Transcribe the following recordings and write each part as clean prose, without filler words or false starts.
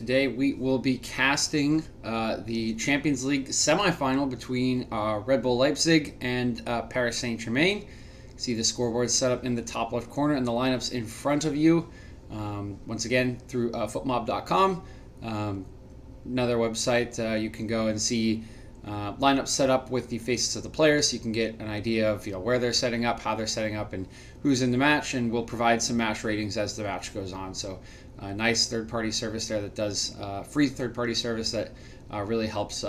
Today we will be casting the Champions League semifinal between Red Bull Leipzig and Paris Saint-Germain. See the scoreboard set up in the top left corner and the lineups in front of you. Once again, through footmob.com. Another website you can go and see lineups set up with the faces of the players, so you can get an idea of where they're setting up, how they're setting up, and who's in the match. And we'll provide some match ratings as the match goes on. So a nice third-party service there that does free third-party service that really helps.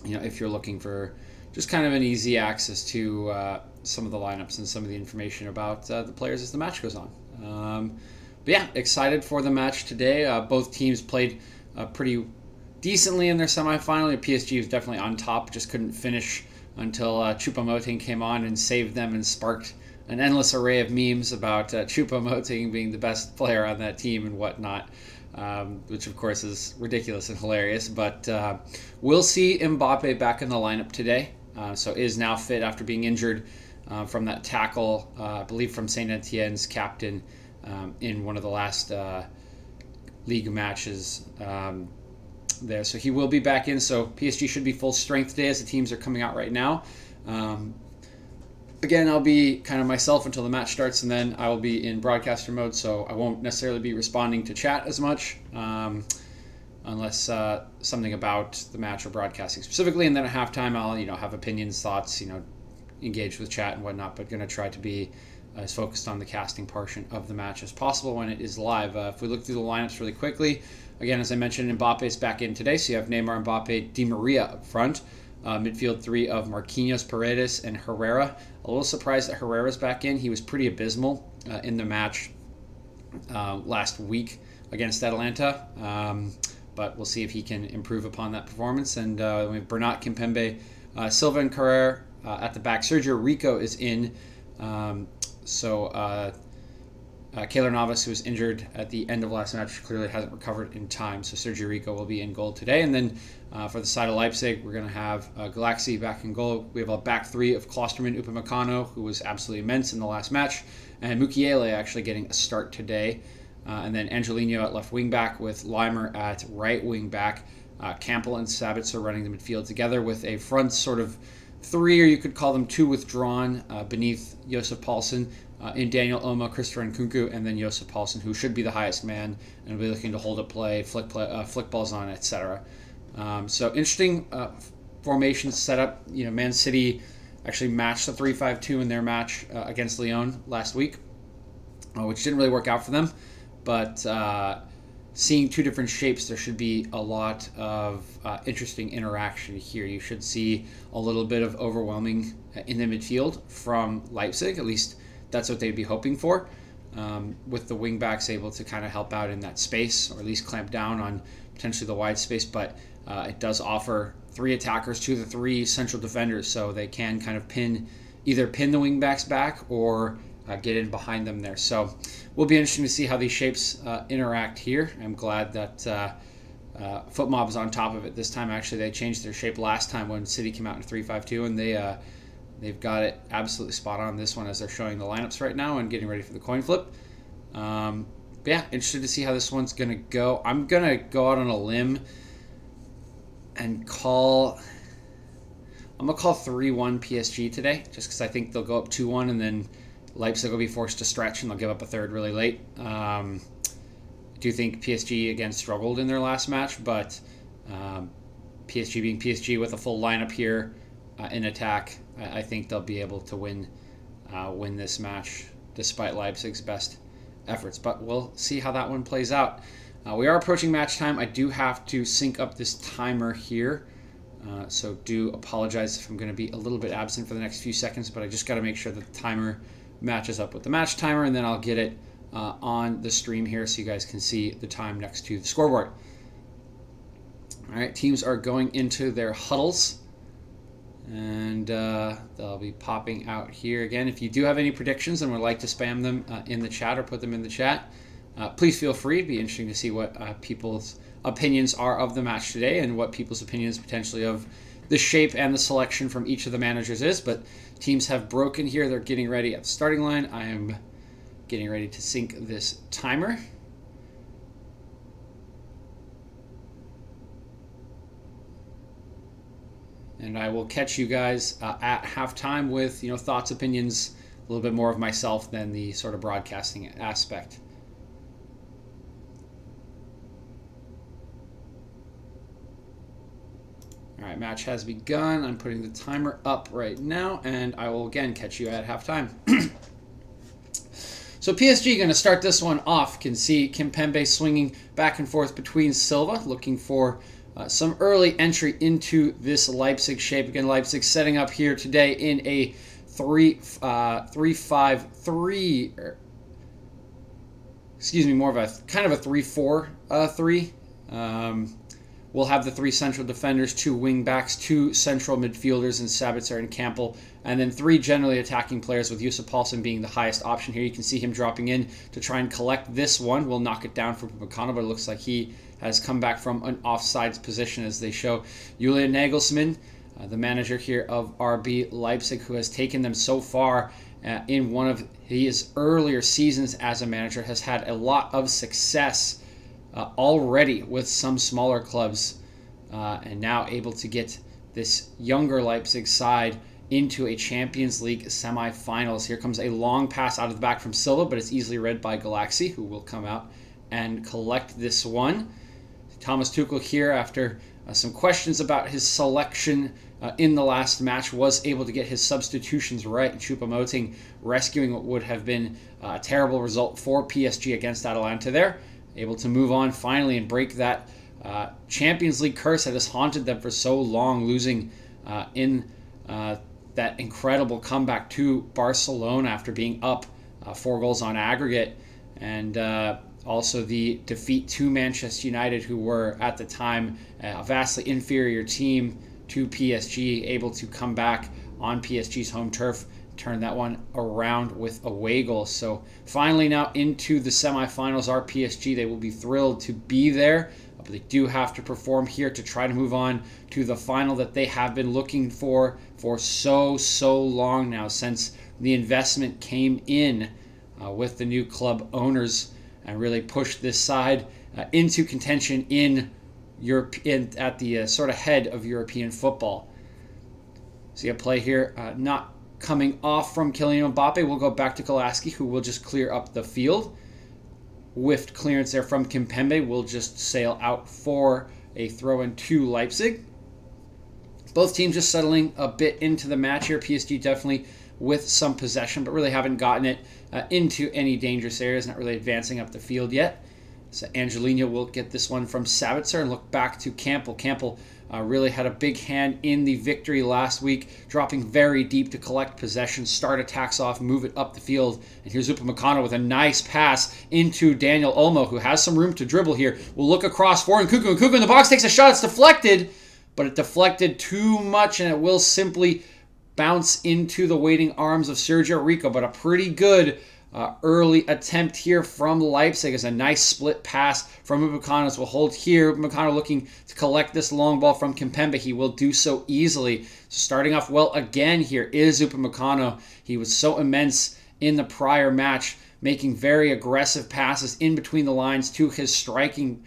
If you're looking for just kind of an easy access to some of the lineups and some of the information about the players as the match goes on. But yeah, excited for the match today. Both teams played pretty decently in their semifinal. PSG was definitely on top, just couldn't finish until Choupo-Moting came on and saved them and sparked an endless array of memes about Choupo-Moting being the best player on that team and whatnot, which of course is ridiculous and hilarious. But we'll see Mbappe back in the lineup today. So is now fit after being injured from that tackle, I believe from Saint Etienne's captain in one of the last league matches there. So he will be back in. So PSG should be full strength today as the teams are coming out right now. Again, I'll be kind of myself until the match starts, and then I will be in broadcaster mode, so I won't necessarily be responding to chat as much unless something about the match or broadcasting specifically. And then at halftime, I'll have opinions, thoughts, engage with chat and whatnot, but going to try to be as focused on the casting portion of the match as possible when it is live. If we look through the lineups really quickly, again, as I mentioned, Mbappe is back in today, so you have Neymar, Mbappe, Di Maria up front. Midfield three of Marquinhos, Paredes, and Herrera. A little surprised that Herrera's back in. He was pretty abysmal in the match last week against Atalanta, but we'll see if he can improve upon that performance. And we have Bernat, Kimpembe, Silva, and Carrera at the back. Sergio Rico is in. Keylor Navas, who was injured at the end of last match, clearly hasn't recovered in time. So Sergio Rico will be in goal today. And then for the side of Leipzig, we're going to have Galaxy back in goal. We have a back three of Klosterman, Upamecano, who was absolutely immense in the last match, and Mukiele actually getting a start today. And then Angelino at left wing back with Leimer at right wing back. Campbell and Sabitzer running the midfield together with a front sort of three, or you could call them two withdrawn beneath Josef Paulsen. In Daniel Oma, Christopher Nkunku, and then Josef Paulsen, who should be the highest man and will be looking to hold up play, flick balls on, etc. So interesting formation setup. Man City actually matched the 3-5-2 in their match against Lyon last week, which didn't really work out for them. But seeing two different shapes, there should be a lot of interesting interaction here. You should see a little bit of overwhelming in the midfield from Leipzig, at least. That's what they'd be hoping for, with the wing backs able to kind of help out in that space, or at least clamp down on potentially the wide space. But it does offer three attackers to the three central defenders, so they can kind of either pin the wing backs back or get in behind them there. So will be interesting to see how these shapes interact here. I'm glad that FootMob is on top of it this time. Actually, they changed their shape last time when City came out in 3-5-2, and they've got it absolutely spot on this one as they're showing the lineups right now and getting ready for the coin flip. But yeah, interested to see how this one's going to go. I'm going to go out on a limb and call 3-1 PSG today, just because I think they'll go up 2-1, and then Leipzig will be forced to stretch and they'll give up a third really late. I do think PSG again struggled in their last match, but PSG being PSG with a full lineup here in attack, I think they'll be able to win this match despite Leipzig's best efforts. But we'll see how that one plays out. We are approaching match time. I do have to sync up this timer here, so do apologize if I'm going to be a little bit absent for the next few seconds, but I just got to make sure that the timer matches up with the match timer, and then I'll get it on the stream here so you guys can see the time next to the scoreboard. All right, teams are going into their huddles, and they'll be popping out here again. If you do have any predictions and would like to spam them in the chat or put them in the chat, please feel free. It'd be interesting to see what people's opinions are of the match today and what people's opinions potentially of the shape and the selection from each of the managers is. But teams have broken here. They're getting ready at the starting line. I am getting ready to sync this timer. and I will catch you guys at halftime with thoughts, opinions, a little bit more of myself than the sort of broadcasting aspect. All right, match has begun. I'm putting the timer up right now, and I will again catch you at halftime. So PSG going to start this one off. Can see Kimpembe swinging back and forth between Silva, looking for some early entry into this Leipzig shape. Again, Leipzig setting up here today in a 3-5-3. Excuse me, more of a kind of a 3-4-3. We'll have the 3 central defenders, 2 wing backs, 2 central midfielders in Sabitzer and Campbell, and then 3 generally attacking players, with Yusuf Paulsen being the highest option here. You can see him dropping in to try and collect this one. We'll knock it down for Upamecano, but it looks like he has come back from an offsides position, as they show Julian Nagelsmann, the manager here of RB Leipzig, who has taken them so far in one of his earlier seasons as a manager, has had a lot of success already with some smaller clubs, and now able to get this younger Leipzig side into a Champions League semi-finals. Here comes a long pass out of the back from Silva, but it's easily read by Galaxy, who will come out and collect this one. Thomas Tuchel here, after some questions about his selection in the last match, was able to get his substitutions right. Choupo-Moting rescuing what would have been a terrible result for PSG against Atalanta there. Able to move on finally and break that Champions League curse that has haunted them for so long, losing in that incredible comeback to Barcelona after being up 4 goals on aggregate, and also the defeat to Manchester United, who were at the time a vastly inferior team to PSG, able to come back on PSG's home turf, turn that one around with away goals. So finally now into the semifinals are PSG. They will be thrilled to be there, but they do have to perform here to try to move on to the final that they have been looking for so long now, since the investment came in with the new club owners and really pushed this side into contention in Europe, at the sort of head of European football. See a play here, not coming off from Kylian Mbappe. We'll go back to Galaxy, who will just clear up the field. Whiffed clearance there from Kimpembe will just sail out for a throw-in to Leipzig. Both teams just settling a bit into the match here. PSG definitely with some possession, but really haven't gotten it into any dangerous areas, not really advancing up the field yet. So Angelino will get this one from Sabitzer and look back to Campbell. Campbell really had a big hand in the victory last week, dropping very deep to collect possession, start attacks off, move it up the field. And here's Upamecano with a nice pass into Daniel Olmo, who has some room to dribble here. We'll look across for Nkunku. And Nkunku in the box takes a shot. It's deflected, but it deflected too much, and it will simply bounce into the waiting arms of Sergio Rico. But a pretty good early attempt here from Leipzig is a nice split pass from Upamecano, as we'll hold here. Upamecano looking to collect this long ball from Kimpembe. He will do so easily. Starting off well again here is Upamecano. He was so immense in the prior match, making very aggressive passes in between the lines to his strikers,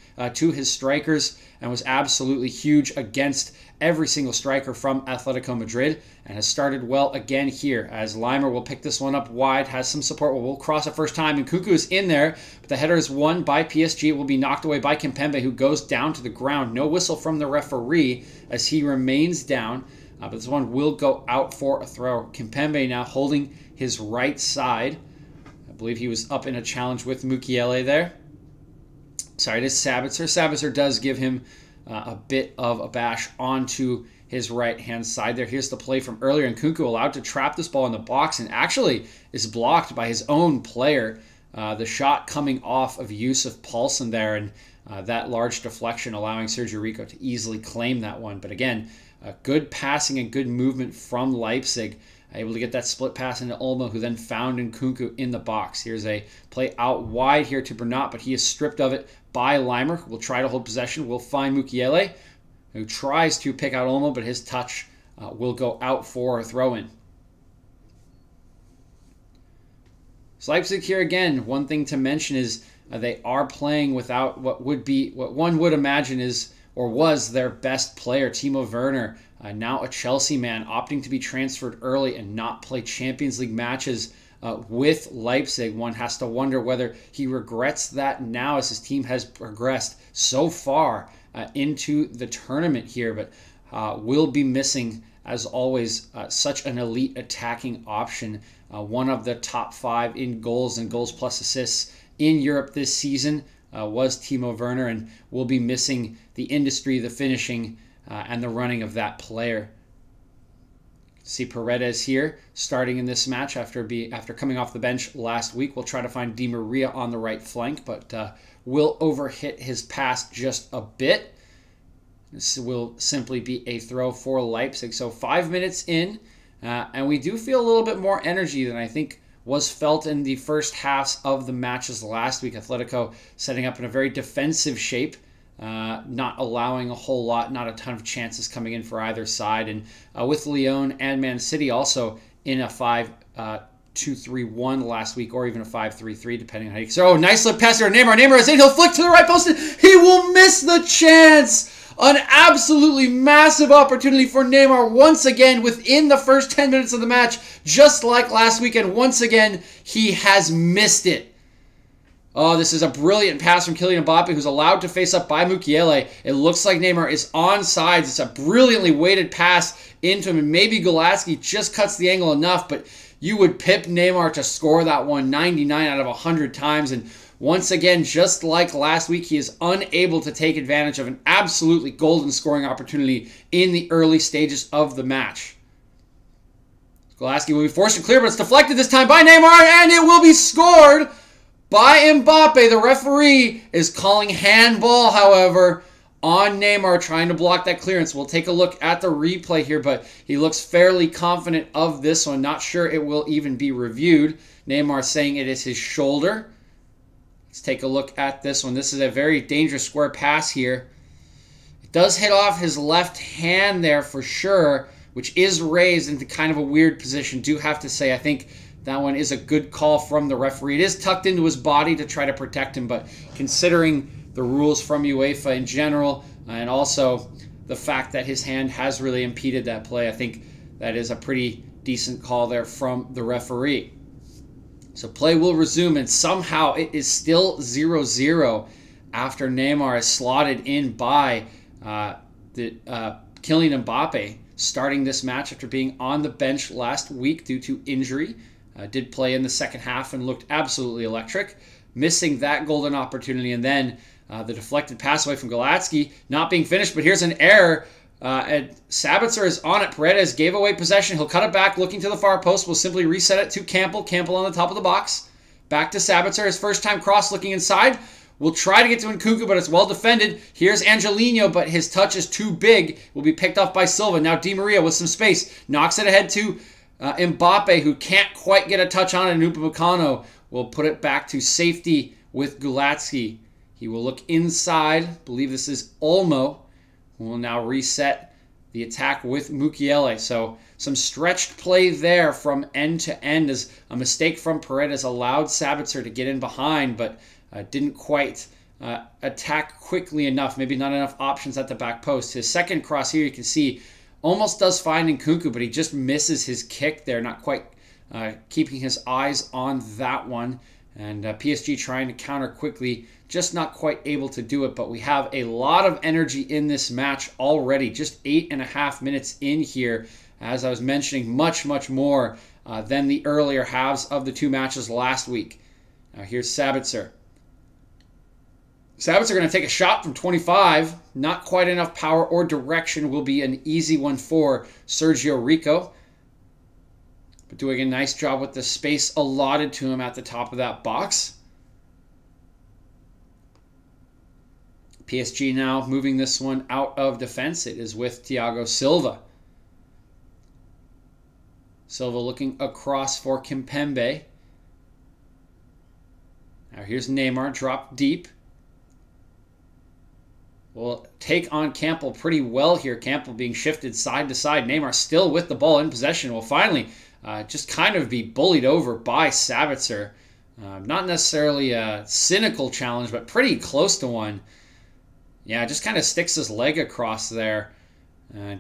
and was absolutely huge against every single striker from Atletico Madrid, and has started well again here, as Leimer will pick this one up wide, has some support, will cross it first time, and Nkunku is in there, but the header is won by PSG. It will be knocked away by Kimpembe, who goes down to the ground. No whistle from the referee as he remains down, but this one will go out for a throw. Kimpembe now holding his right side. I believe he was up in a challenge with Mukiele there. Sorry, it is Sabitzer. Sabitzer does give him a bit of a bash onto his right-hand side there. Here's the play from earlier, and Nkunku allowed to trap this ball in the box, and actually is blocked by his own player. The shot coming off of Yusuf Paulsen there, and that large deflection allowing Sergio Rico to easily claim that one. But again, good passing and good movement from Leipzig, able to get that split pass into Olmo, who then found Nkunku in the box. Here's a play out wide here to Bernat, but he is stripped of it by Leimer, who will try to hold possession. We'll find Mukiele, who tries to pick out Olmo, but his touch will go out for a throw-in. So Leipzig here again, one thing to mention is they are playing without what one would imagine is or was their best player. Timo Werner, now a Chelsea man, opting to be transferred early and not play Champions League matches with Leipzig. One has to wonder whether he regrets that now as his team has progressed so far into the tournament here, but will be missing, as always, such an elite attacking option. One of the top 5 in goals and goals plus assists in Europe this season was Timo Werner, and will be missing the industry, the finishing, and the running of that player. See Paredes here starting in this match after coming off the bench last week. We'll try to find Di Maria on the right flank, but will overhit his pass just a bit. This will simply be a throw for Leipzig. So 5 minutes in, and we do feel a little bit more energy than I think was felt in the first halves of the matches last week. Atletico setting up in a very defensive shape, not allowing a whole lot, not a ton of chances coming in for either side. And with Lyon and Man City also in a 5-2-3-1 last week, or even a 5-3-3, depending on how you... So, nice slip pass here. Neymar is in. He'll flick to the right post. He will miss the chance. An absolutely massive opportunity for Neymar once again within the first 10 minutes of the match, just like last weekend. Once again, he has missed it. Oh, this is a brilliant pass from Kylian Mbappe, who's allowed to face up by Mukiele. It looks like Neymar is onside. It's a brilliantly weighted pass into him, and maybe Golatsky just cuts the angle enough, but you would pip Neymar to score that one 99 out of 100 times, and once again, just like last week, he is unable to take advantage of an absolutely golden scoring opportunity in the early stages of the match. Golatsky will be forced to clear, but it's deflected this time by Neymar, and it will be scored by Mbappe. The referee is calling handball, however, on Neymar, trying to block that clearance. We'll take a look at the replay here, but he looks fairly confident of this one. Not sure it will even be reviewed. Neymar saying it is his shoulder. Let's take a look at this one. This is a very dangerous square pass here. It does hit off his left hand there for sure, which is raised into kind of a weird position. Do have to say, I think that one is a good call from the referee. It is tucked into his body to try to protect him, but considering the rules from UEFA in general, and also the fact that his hand has really impeded that play, I think that is a pretty decent call there from the referee. So play will resume, and somehow it is still 0-0 after Neymar is slotted in by Kylian Mbappe, starting this match after being on the bench last week due to injury. Did play in the second half and looked absolutely electric, missing that golden opportunity, and then the deflected pass away from Golatsky not being finished, but here's an error. And Sabitzer is on it. Paredes gave away possession. He'll cut it back, looking to the far post. We'll simply reset it to Campbell. Campbell on the top of the box. Back to Sabitzer. His first time cross, looking inside. We'll try to get to Nkunku, but it's well defended. Here's Angelino, but his touch is too big. Will be picked off by Silva. Now Di Maria with some space. Knocks it ahead to Mbappe, who can't quite get a touch on it. And Upamecano will put it back to safety with Golatsky. He will look inside. I believe this is Olmo. We'll now reset the attack with Mukiele. So some stretched play there from end to end, as a mistake from Paredes allowed Sabitzer to get in behind, but didn't quite attack quickly enough. Maybe not enough options at the back post. His second cross here, you can see, almost does find Nkunku, but he just misses his kick there. Not quite keeping his eyes on that one. And PSG trying to counter quickly, just not quite able to do it. But we have a lot of energy in this match already. Just 8.5 minutes in here. As I was mentioning, much, much more than the earlier halves of the two matches last week. Now here's Sabitzer. Sabitzer going to take a shot from 25. Not quite enough power or direction. Will be an easy one for Sergio Rico. But doing a nice job with the space allotted to him at the top of that box. PSG now moving this one out of defense. It is with Thiago Silva. Silva looking across for Kimpembe. Now here's Neymar, dropped deep. Will take on Campbell pretty well here. Campbell being shifted side to side. Neymar still with the ball in possession. Will finally just kind of be bullied over by Sabitzer. Not necessarily a cynical challenge, but pretty close to one. Yeah, just kind of sticks his leg across there.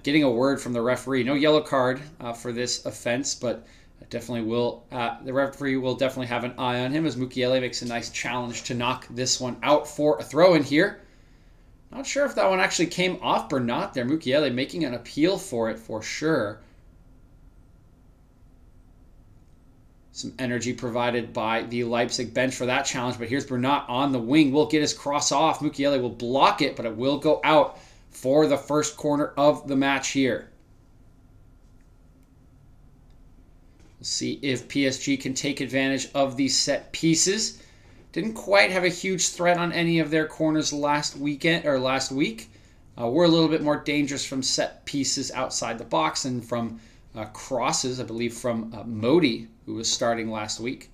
Getting a word from the referee. No yellow card for this offense, but definitely will. The referee will definitely have an eye on him as Mukiele makes a nice challenge to knock this one out for a throw-in here. Not sure if that one actually came off Bernat there. Mukiele making an appeal for it for sure. Some energy provided by the Leipzig bench for that challenge, but here's Bernat on the wing. Will get his cross off. Mukiele will block it, but it will go out for the first corner of the match here. We'll see if PSG can take advantage of these set pieces. Didn't quite have a huge threat on any of their corners last week. We're a little bit more dangerous from set pieces outside the box and from crosses, I believe from Modi, who was starting last week.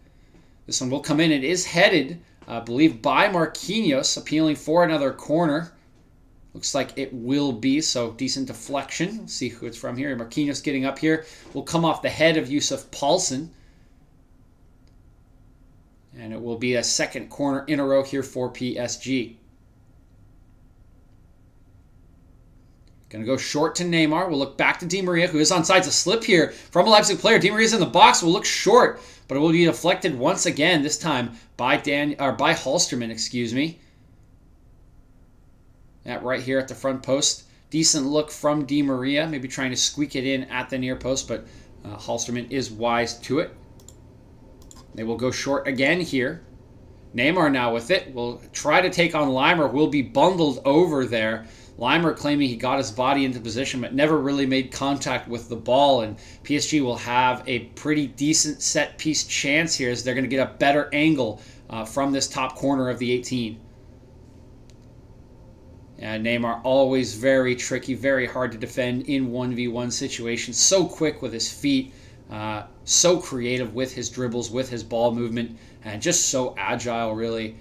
This one will come in. It is headed, I believe, by Marquinhos, appealing for another corner. Looks like it will be, so decent deflection. Let's see who it's from here. Marquinhos getting up here. Will come off the head of Yusuf Paulsen. And it will be a second corner in a row here for PSG. Going to go short to Neymar. We'll look back to Di Maria, who is onside. A slip here from a Leipzig player. Di Maria's in the box. Will look short, but it will be deflected once again, this time by Halsterman, excuse me. That right here at the front post. Decent look from Di Maria, maybe trying to squeak it in at the near post, but Halsterman is wise to it. They will go short again here. Neymar now with it. Will try to take on Leimer. Will be bundled over there. Leimer claiming he got his body into position but never really made contact with the ball, and PSG will have a pretty decent set piece chance here as they're going to get a better angle from this top corner of the 18. And Neymar always very tricky, very hard to defend in 1v1 situations. So quick with his feet, so creative with his dribbles, with his ball movement, and just so agile, really.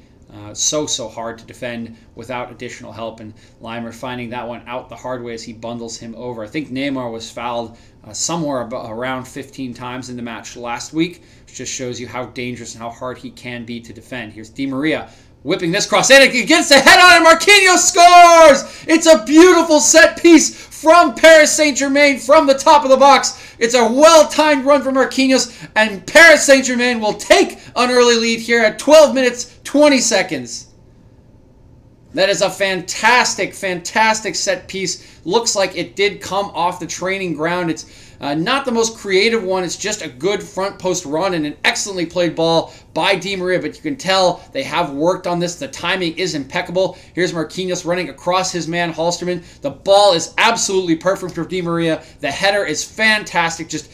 So hard to defend without additional help, and Leimer finding that one out the hard way as he bundles him over. I think Neymar was fouled somewhere around 15 times in the match last week, which just shows you how dangerous and how hard he can be to defend. Here's Di Maria whipping this cross, and it gets the head on it. Marquinhos scores! It's a beautiful set piece from Paris Saint-Germain from the top of the box. It's a well-timed run from Marquinhos, and Paris Saint-Germain will take an early lead here at 12 minutes, 20 seconds. That is a fantastic, fantastic set piece. Looks like it did come off the training ground. It's not the most creative one. It's just a good front post run and an excellently played ball by Di Maria, but you can tell they have worked on this. The timing is impeccable. Here's Marquinhos running across his man, Halsterman. The ball is absolutely perfect for Di Maria. The header is fantastic. Just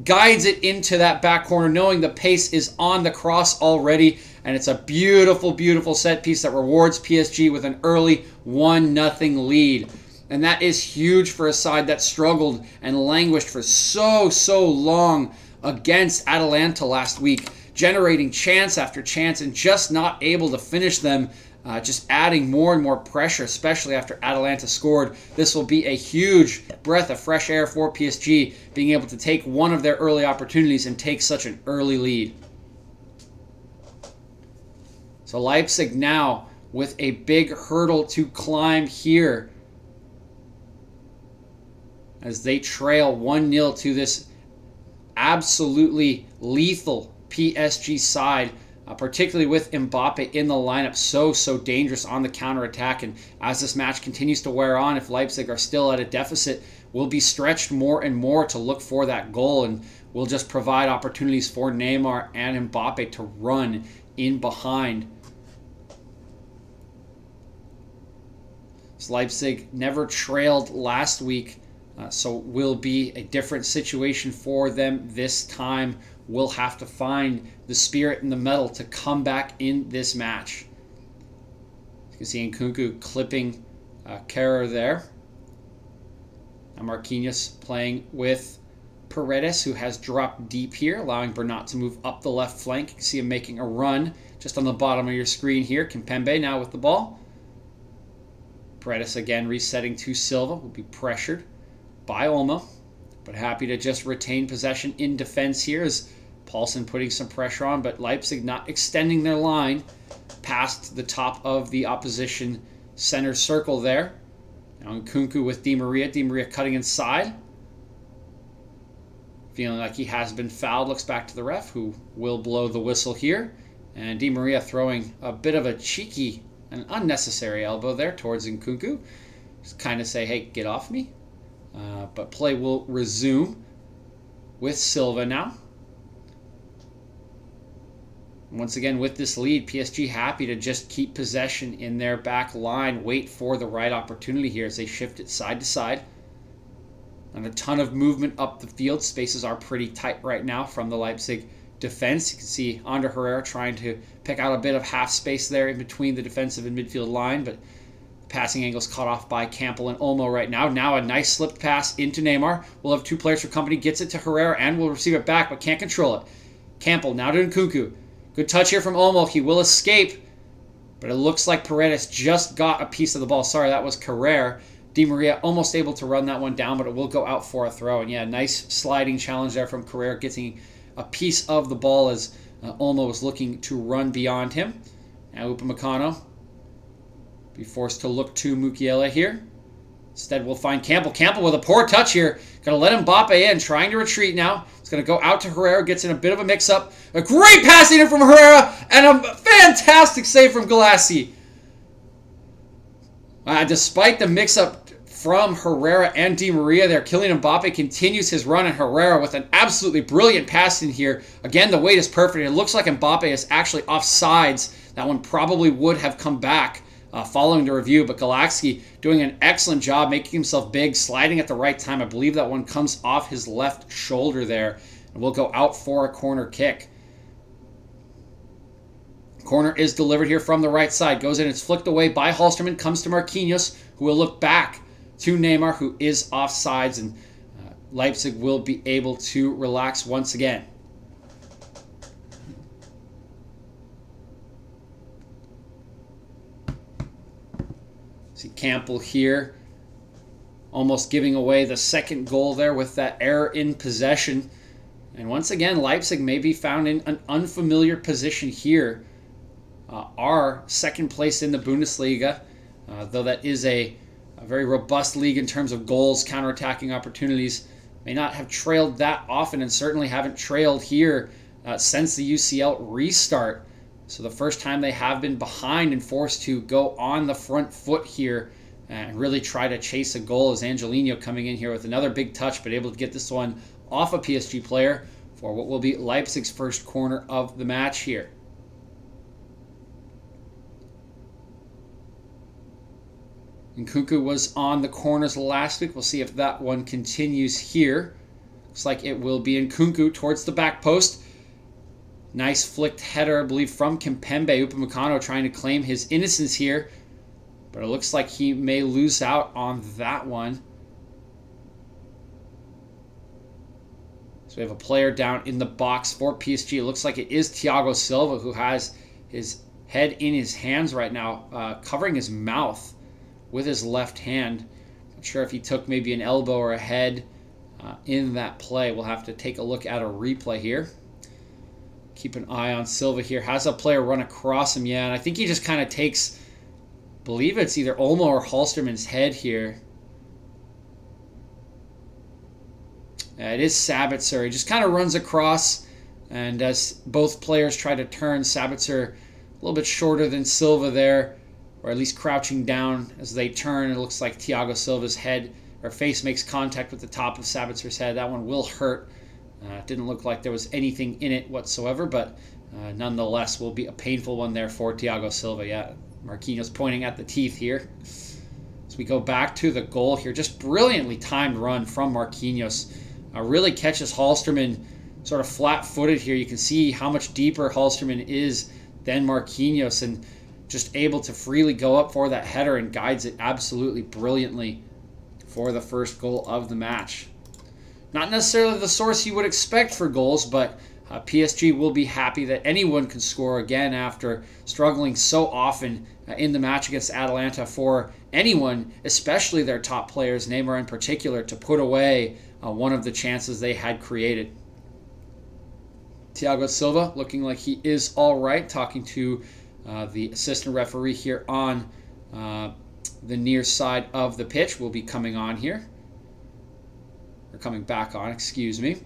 guides it into that back corner, knowing the pace is on the cross already. And it's a beautiful, beautiful set piece that rewards PSG with an early 1-0 lead. And that is huge for a side that struggled and languished for so long against Atalanta last week, generating chance after chance and just not able to finish them, just adding more and more pressure, especially after Atalanta scored. This will be a huge breath of fresh air for PSG, being able to take one of their early opportunities and take such an early lead. So Leipzig now with a big hurdle to climb here as they trail 1-0 to this absolutely lethal PSG side, particularly with Mbappe in the lineup. So dangerous on the counterattack. And as this match continues to wear on, if Leipzig are still at a deficit, will be stretched more and more to look for that goal, and will just provide opportunities for Neymar and Mbappe to run in behind. Leipzig never trailed last week, so will be a different situation for them this time. Will have to find the spirit and the mettle to come back in this match. You can see Nkunku clipping Kehrer there. Now Marquinhos playing with Paredes, who has dropped deep here, allowing Bernat to move up the left flank. You can see him making a run just on the bottom of your screen here. Kimpembe now with the ball. Paredes again resetting to Silva, will be pressured by Olmo, but happy to just retain possession in defense here as Paulsen putting some pressure on, but Leipzig not extending their line past the top of the opposition center circle there. Now Nkunku with Di Maria. Di Maria cutting inside. Feeling like he has been fouled. Looks back to the ref, who will blow the whistle here. And Di Maria throwing a bit of a cheeky and unnecessary elbow there towards Nkunku. Just kind of say, hey, get off me. But play will resume with Silva now. Once again, with this lead, PSG happy to just keep possession in their back line, wait for the right opportunity here as they shift it side to side. And a ton of movement up the field. Spaces are pretty tight right now from the Leipzig defense. You can see Ander Herrera trying to pick out a bit of half space there in between the defensive and midfield line, but the passing angle's cut off by Campbell and Olmo right now. Now a nice slipped pass into Neymar. We'll have two players for company. Gets it to Herrera and will receive it back, but can't control it. Campbell now to Nkunku. Good touch here from Olmo. He will escape, but it looks like Paredes just got a piece of the ball. Sorry, that was Carrere. Di Maria almost able to run that one down, but it will go out for a throw. And yeah, nice sliding challenge there from Carrere, getting a piece of the ball as Olmo was looking to run beyond him. Now Upamecano be forced to look to Mukiele here. Instead, we'll find Campbell. Campbell with a poor touch here. Going to let Mbappe in, trying to retreat now. It's going to go out to Herrera, gets in a bit of a mix-up. A great passing in from Herrera, and a fantastic save from Galassi. Despite the mix-up from Herrera and Di Maria there, Kylian Mbappe continues his run, and Herrera with an absolutely brilliant pass in here. Again, the weight is perfect. It looks like Mbappe is actually offsides. That one probably would have come back following the review, but Galassi doing an excellent job, making himself big, sliding at the right time. I believe that one comes off his left shoulder there, and will go out for a corner kick. Corner is delivered here from the right side. Goes in, it's flicked away by Halsterman. Comes to Marquinhos, who will look back to Neymar, who is offsides, and Leipzig will be able to relax once again. See Campbell here, almost giving away the second goal there with that error in possession. And once again, Leipzig may be found in an unfamiliar position here. Our second place in the Bundesliga, though that is a very robust league in terms of goals, counterattacking opportunities, may not have trailed that often, and certainly haven't trailed here since the UCL restart. So the first time they have been behind and forced to go on the front foot here and really try to chase a goal, as Angelino coming in here with another big touch, but able to get this one off a PSG player for what will be Leipzig's first corner of the match here. Nkunku was on the corners last week. We'll see if that one continues here. Looks like it will be Nkunku towards the back post. Nice flicked header, I believe, from Kimpembe. Upamecano trying to claim his innocence here, but it looks like he may lose out on that one. So we have a player down in the box for PSG. It looks like it is Thiago Silva, who has his head in his hands right now, covering his mouth with his left hand. Not sure if he took maybe an elbow or a head in that play. We'll have to take a look at a replay here. Keep an eye on Silva here. Has a player run across him? Yeah, and I think he just kind of takes, I believe it's either Olmo or Halsterman's head here. It is Sabitzer. He just kind of runs across, and as both players try to turn, Sabitzer a little bit shorter than Silva there, or at least crouching down as they turn. It looks like Thiago Silva's head or face makes contact with the top of Sabitzer's head. That one will hurt. It didn't look like there was anything in it whatsoever, but nonetheless will be a painful one there for Thiago Silva. Yeah, Marquinhos pointing at the teeth here. As we go back to the goal here, just brilliantly timed run from Marquinhos. Really catches Halsterman sort of flat-footed here. You can see how much deeper Halsterman is than Marquinhos, and just able to freely go up for that header and guides it absolutely brilliantly for the first goal of the match. Not necessarily the source you would expect for goals, but PSG will be happy that anyone can score again after struggling so often in the match against Atalanta for anyone, especially their top players, Neymar in particular, to put away one of the chances they had created. Thiago Silva looking like he is all right, talking to the assistant referee here on the near side of the pitch will be coming on here. Or coming back on, excuse me.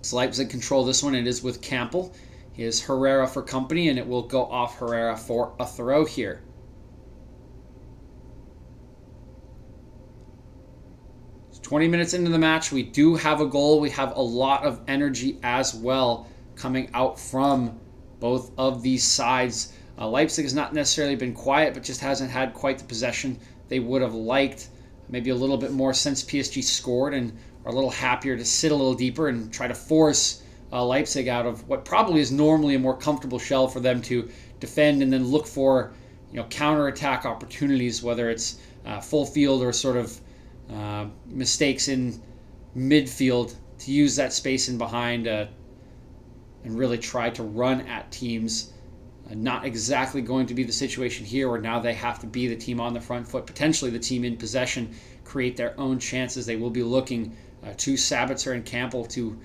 So Leipzig control this one. It is with Campbell. Here's Herrera for company, and it will go off Herrera for a throw here. So 20 minutes into the match, we do have a goal. We have a lot of energy as well coming out from both of these sides. Leipzig has not necessarily been quiet, but just hasn't had quite the possession they would have liked. Maybe a little bit more since PSG scored, and are a little happier to sit a little deeper and try to force Leipzig out of what probably is normally a more comfortable shell for them to defend, and then look for counterattack opportunities, whether it's full field or sort of mistakes in midfield, to use that space in behind and really try to run at teams. Not exactly going to be the situation here, where now they have to be the team on the front foot, potentially the team in possession, create their own chances. They will be looking to Sabitzer and Campbell to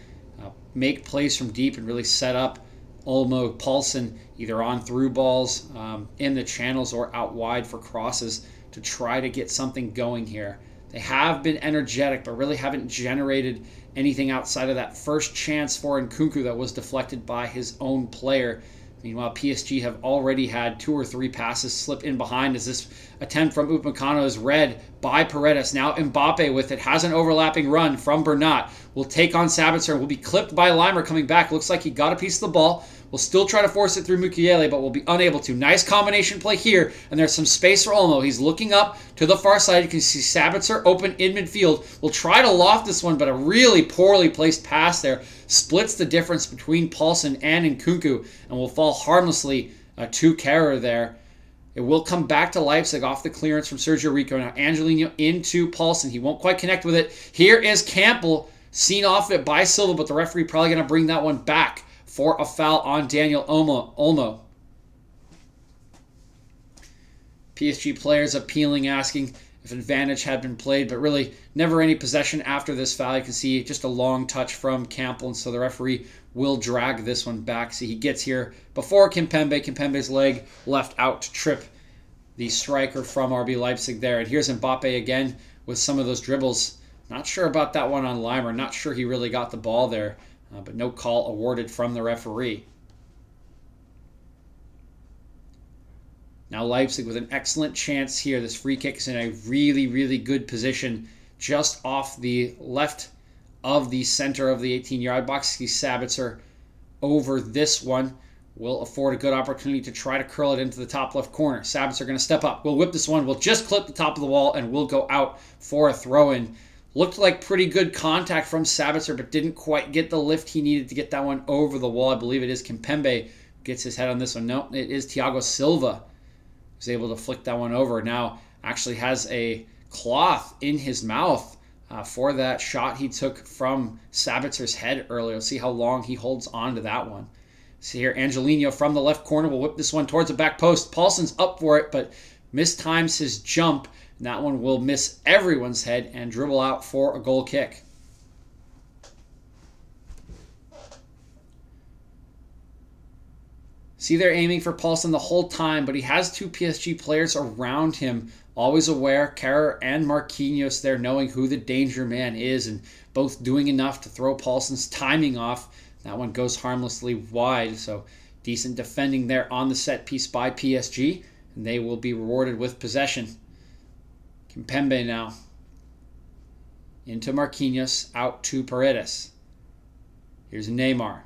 make plays from deep and really set up Olmo, Paulsen, either on through balls in the channels or out wide for crosses, to try to get something going here. They have been energetic, but really haven't generated anything outside of that first chance for Nkunku that was deflected by his own player. Meanwhile, PSG have already had 2 or 3 passes slip in behind, as this attempt from Upamecano is read by Paredes. Now Mbappe with it, has an overlapping run from Bernat. Will take on Sabitzer, will be clipped by Leimer coming back. Looks like he got a piece of the ball. Will still try to force it through Mukiele, but will be unable to. Nice combination play here, and there's some space for Olmo. He's looking up to the far side. You can see Sabitzer open in midfield. Will try to loft this one, but a really poorly placed pass there splits the difference between Paulsen and Nkunku, and will fall harmlessly to Kehrer there. It will come back to Leipzig off the clearance from Sergio Rico. Now Angelino into Paulsen. He won't quite connect with it. Here is Campbell, seen off it by Silva, but the referee probably going to bring that one back for a foul on Daniel Olmo. PSG players appealing, asking if advantage had been played, but really never any possession after this foul. You can see just a long touch from Campbell, and so the referee will drag this one back. See, he gets here before Kimpembe. Kimpembe's leg left out to trip the striker from RB Leipzig there. And here's Mbappe again with some of those dribbles. Not sure about that one on Leimer. Not sure he really got the ball there, but no call awarded from the referee. Now Leipzig with an excellent chance here. This free kick is in a really, really good position, just off the left of the center of the 18-yard box. Sabitzer over this one will afford a good opportunity to try to curl it into the top left corner. Sabitzer going to step up. We'll whip this one. We'll just clip the top of the wall, and we'll go out for a throw-in. Looked like pretty good contact from Sabitzer, but didn't quite get the lift he needed to get that one over the wall. I believe it is Kimpembe who gets his head on this one. No, it is Thiago Silva who's able to flick that one over. Now actually has a cloth in his mouth for that shot he took from Sabitzer's head earlier. See how long he holds on to that one. See here, Angelino from the left corner will whip this one towards the back post. Paulsen's up for it, but mistimes his jump. And that one will miss everyone's head and dribble out for a goal kick. See, they're aiming for Paulsen the whole time, but he has 2 PSG players around him, always aware, Kehrer and Marquinhos there, knowing who the danger man is, and both doing enough to throw Paulsen's timing off. That one goes harmlessly wide, so decent defending there on the set piece by PSG, and they will be rewarded with possession. Kimpembe now into Marquinhos, out to Paredes. Here's Neymar.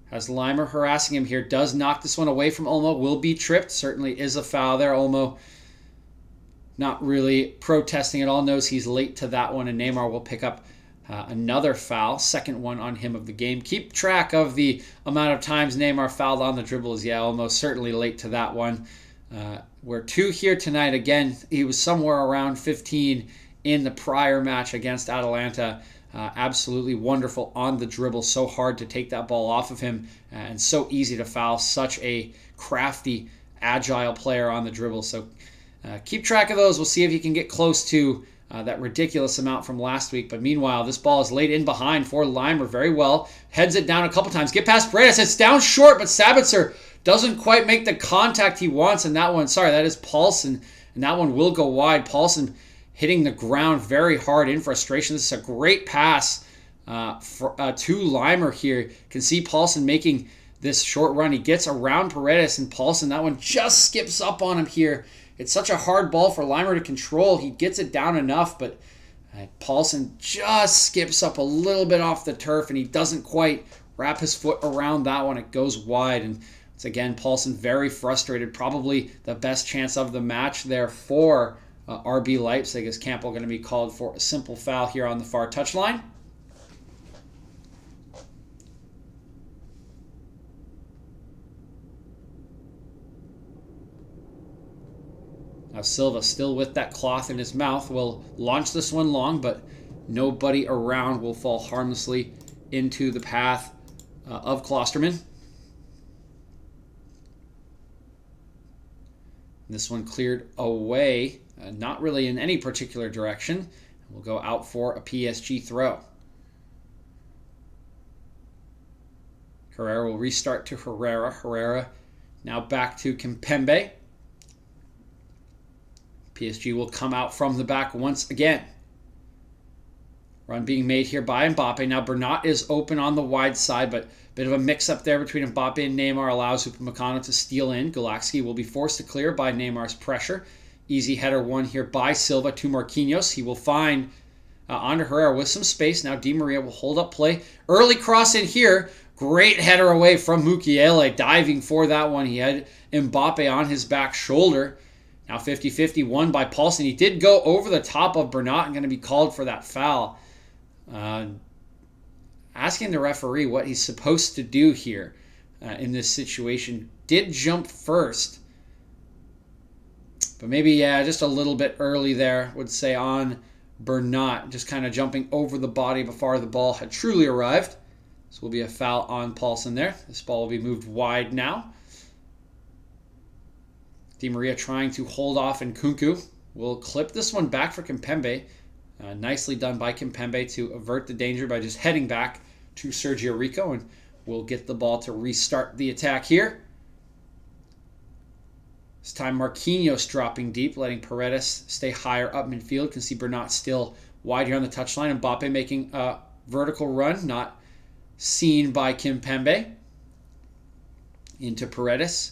Has Leimer harassing him here. Does knock this one away from Olmo. Will be tripped. Certainly is a foul there. Olmo not really protesting at all. Knows he's late to that one. And Neymar will pick up another foul. Second one on him of the game. Keep track of the amount of times Neymar fouled on the dribbles. Yeah, Olmo certainly late to that one. We're 2 here tonight. Again, he was somewhere around 15 in the prior match against Atalanta. Absolutely wonderful on the dribble. So hard to take that ball off of him, and so easy to foul. Such a crafty, agile player on the dribble. So keep track of those. We'll see if he can get close to that ridiculous amount from last week. But meanwhile, this ball is laid in behind for Leimer very well. Heads it down a couple times. Get past Paredes. It's down short, but Sabitzer doesn't quite make the contact he wants, and that one, sorry, that is Paulsen, and that one will go wide. Paulsen hitting the ground very hard in frustration. This is a great pass to Leimer here. You can see Paulsen making this short run. He gets around Paredes, and Paulsen, that one just skips up on him here. It's such a hard ball for Leimer to control. He gets it down enough, but Paulsen just skips up a little bit off the turf, and he doesn't quite wrap his foot around that one. It goes wide, and it's again Paulsen very frustrated. Probably the best chance of the match there for RB Leipzig, as Campbell going to be called for a simple foul here on the far touchline. Now Silva, still with that cloth in his mouth, will launch this one long, but nobody around will fall harmlessly into the path of Klosterman. This one cleared away, not really in any particular direction. We'll go out for a PSG throw. Herrera will restart to Herrera. Herrera now back to Kimpembe. PSG will come out from the back once again. Run being made here by Mbappe. Now Bernat is open on the wide side, but a bit of a mix-up there between Mbappe and Neymar allows Upamecano to steal in. Gulaxi will be forced to clear by Neymar's pressure. Easy header won here by Silva to Marquinhos. He will find Ander Herrera with some space. Now Di Maria will hold up play. Early cross in here. Great header away from Mukiele. Diving for that one. He had Mbappe on his back shoulder. Now 50-50 won by Paulsen. He did go over the top of Bernat and going to be called for that foul. Asking the referee what he's supposed to do here in this situation. Did jump first. But maybe, yeah, just a little bit early there, would say, on Bernat. Just kind of jumping over the body before the ball had truly arrived. This will be a foul on Paulsen there. This ball will be moved wide now. Di Maria trying to hold off, and Nkunku will clip this one back for Kimpembe. Nicely done by Kimpembe to avert the danger by just heading back to Sergio Rico, and we'll get the ball to restart the attack here. This time Marquinhos dropping deep, letting Paredes stay higher up midfield. Can see Bernat still wide here on the touchline. Mbappe making a vertical run, not seen by Kimpembe. Into Paredes.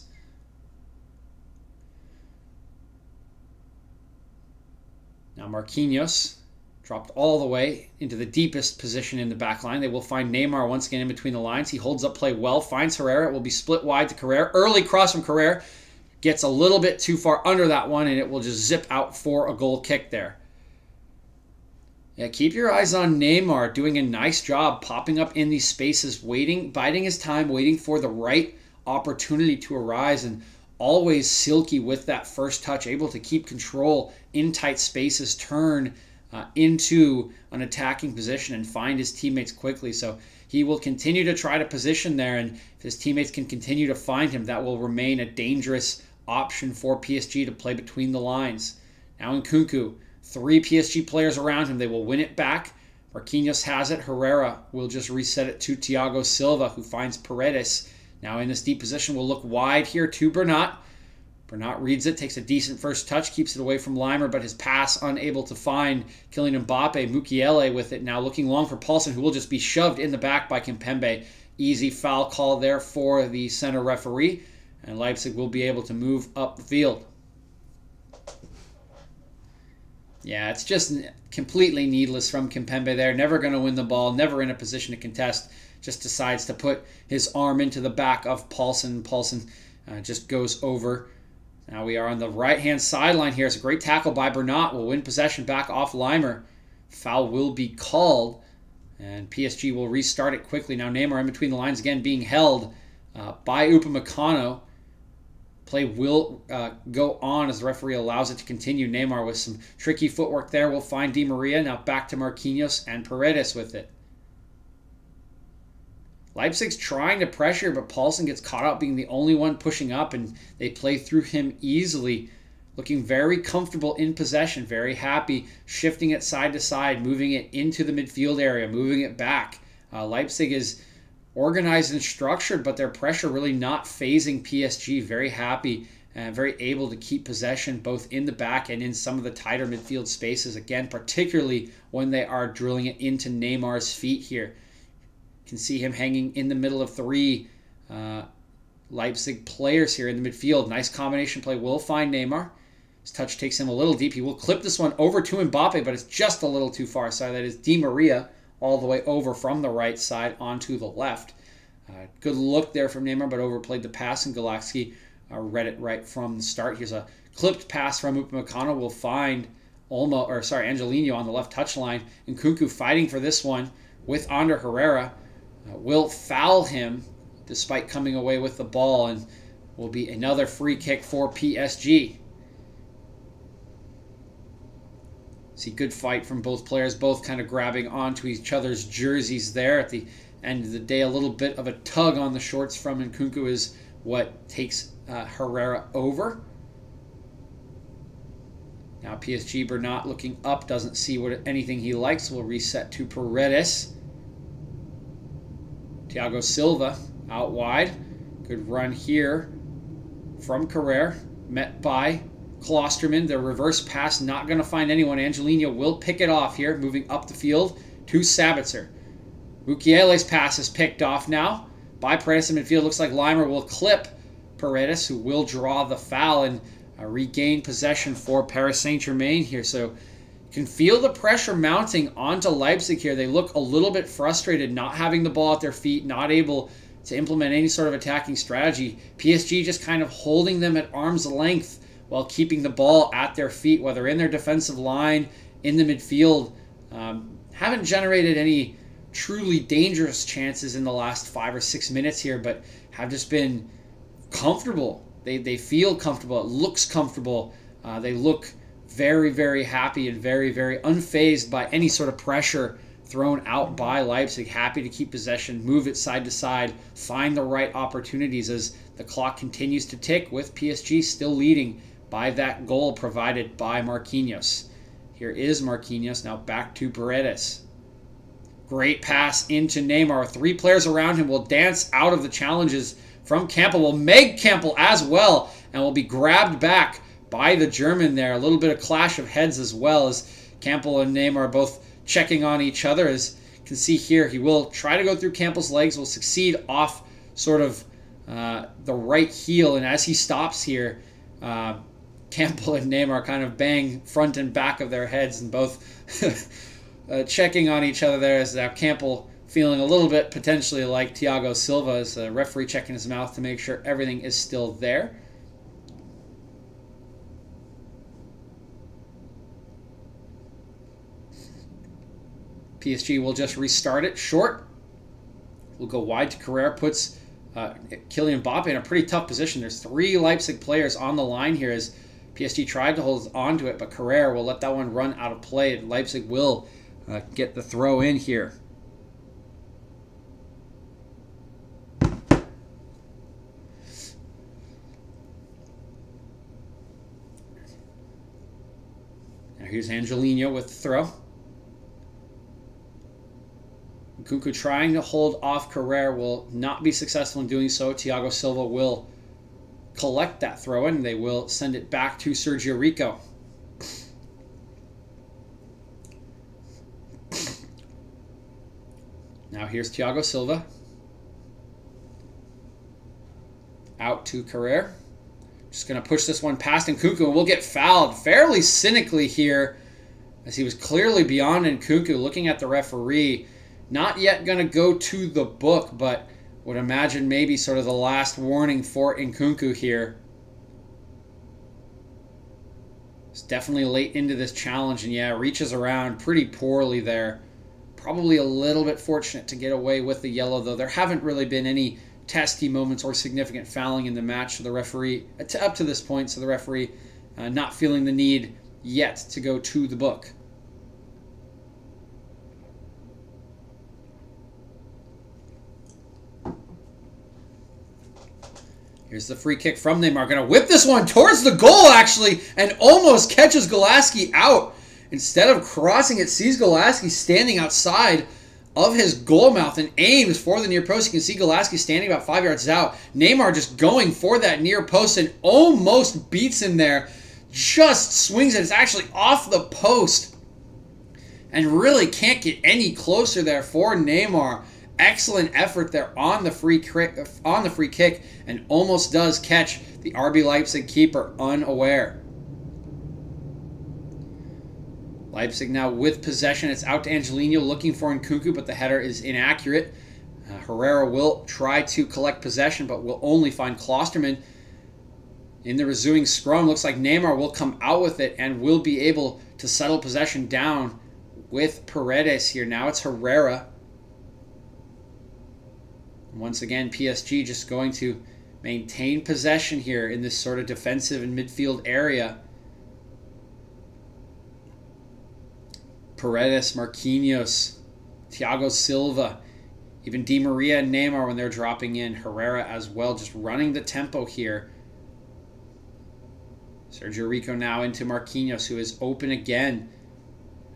Now Marquinhos dropped all the way into the deepest position in the back line. They will find Neymar once again in between the lines. He holds up play well, finds Herrera. It will be split wide to Carrera. Early cross from Carrera. Gets a little bit too far under that one, and it will just zip out for a goal kick there. Yeah, keep your eyes on Neymar, doing a nice job popping up in these spaces, waiting, biding his time, waiting for the right opportunity to arise, and always silky with that first touch, able to keep control in tight spaces, turn into an attacking position and find his teammates quickly. So he will continue to try to position there, and if his teammates can continue to find him, that will remain a dangerous option for PSG to play between the lines. Now Nkunku, 3 PSG players around him. They will win it back. Marquinhos has it. Herrera will just reset it to Thiago Silva, who finds Paredes. Now in this deep position, we'll look wide here to Bernat. Bernat reads it, takes a decent first touch, keeps it away from Leimer, but his pass unable to find Kylian Mbappe. Mukiele with it now, looking long for Paulsen, who will just be shoved in the back by Kimpembe. Easy foul call there for the center referee, and Leipzig will be able to move up the field. Yeah, it's just completely needless from Kimpembe there. Never going to win the ball, never in a position to contest. Just decides to put his arm into the back of Paulsen. Paulsen just goes over. Now we are on the right-hand sideline here. It's a great tackle by Bernat. Will win possession back off Leimer. Foul will be called, and PSG will restart it quickly. Now Neymar in between the lines again, being held by Upamecano. Play will go on as the referee allows it to continue. Neymar with some tricky footwork there will find Di Maria. Now back to Marquinhos and Paredes with it. Leipzig's trying to pressure, but Paulsen gets caught out being the only one pushing up, and they play through him easily. Looking very comfortable in possession, very happy, shifting it side to side, moving it into the midfield area, moving it back. Leipzig is organized and structured, but their pressure really not phasing PSG. Very happy and very able to keep possession both in the back and in some of the tighter midfield spaces. Again, particularly when they are drilling it into Neymar's feet here. You can see him hanging in the middle of three Leipzig players here in the midfield. Nice combination play. Will find Neymar. His touch takes him a little deep. He will clip this one over to Mbappe, but it's just a little too far. Sorry, that is Di Maria all the way over from the right side onto the left. Good look there from Neymar, but overplayed the pass, and Galaxy read it right from the start. Here's a clipped pass from Upamecano. Will find Angelino on the left touchline. And Nkunku fighting for this one with Ander Herrera. Will foul him despite coming away with the ball, and will be another free kick for PSG. See, good fight from both players, both kind of grabbing onto each other's jerseys there. At the end of the day, a little bit of a tug on the shorts from Nkunku is what takes Herrera over. Now PSG, Bernat looking up, doesn't see anything he likes. Will reset to Paredes. Thiago Silva out wide. Good run here from Carrere. Met by Klosterman. The reverse pass not going to find anyone. Angelino will pick it off here, moving up the field to Sabitzer. Mukiele's pass is picked off now by Paredes in midfield. Looks like Leimer will clip Paredes, who will draw the foul and regain possession for Paris Saint-Germain here. So you can feel the pressure mounting onto Leipzig here. They look a little bit frustrated, not having the ball at their feet, not able to implement any sort of attacking strategy. PSG just kind of holding them at arm's length while keeping the ball at their feet, whether in their defensive line, in the midfield. Haven't generated any truly dangerous chances in the last 5 or 6 minutes here, but have just been comfortable. They feel comfortable. It looks comfortable. They look very, very happy and very, very unfazed by any sort of pressure thrown out by Leipzig. Happy to keep possession, move it side to side, find the right opportunities as the clock continues to tick, with PSG still leading by that goal provided by Marquinhos. Here is Marquinhos, now back to Paredes. Great pass into Neymar. 3 players around him will dance out of the challenges from Campbell. Will make Campbell as well, and will be grabbed back by the German there. A little bit of clash of heads as well, as Campbell and Neymar both checking on each other. As you can see here, he will try to go through Campbell's legs, will succeed off sort of the right heel, and as he stops here, Campbell and Neymar kind of bang front and back of their heads, and both checking on each other there, as Campbell feeling a little bit potentially like Thiago Silva, as the referee checking his mouth to make sure everything is still there. PSG will just restart it short. We'll go wide to Carrere, puts Kylian Mbappe in a pretty tough position. There's 3 Leipzig players on the line here as PSG tried to hold on to it, but Carrere will let that one run out of play. Leipzig will get the throw in here. Now here's Angelino with the throw. Nkunku trying to hold off Carrere, will not be successful in doing so. Thiago Silva will collect that throw in. They will send it back to Sergio Rico. Now here's Thiago Silva. Out to Carrere. Just going to push this one past Nkunku, and we'll get fouled fairly cynically here, as he was clearly beyond Nkunku. Looking at the referee, not yet going to go to the book, but would imagine maybe sort of the last warning for Nkunku here. It's definitely late into this challenge, and yeah, reaches around pretty poorly there. Probably a little bit fortunate to get away with the yellow, though. There haven't really been any testy moments or significant fouling in the match, so the referee, up to this point, so the referee not feeling the need yet to go to the book. Here's the free kick from Neymar. Going to whip this one towards the goal, actually, and almost catches Golaski out. Instead of crossing it, sees Golaski standing outside of his goal mouth and aims for the near post. You can see Golaski standing about 5 yards out. Neymar just going for that near post and almost beats him there. Just swings it. It's actually off the post. And really can't get any closer there for Neymar. Excellent effort there on the free kick, and almost does catch the RB Leipzig keeper unaware. Leipzig now with possession. It's out to Angelino looking for Nkunku, but the header is inaccurate. Herrera will try to collect possession, but will only find Klosterman in the resuming scrum. Looks like Neymar will come out with it and will be able to settle possession down with Paredes here. Now it's Herrera. Once again, PSG just going to maintain possession here in this sort of defensive and midfield area. Paredes, Marquinhos, Thiago Silva, even Di Maria and Neymar when they're dropping in. Herrera as well, just running the tempo here. Sergio Rico now into Marquinhos, who is open again.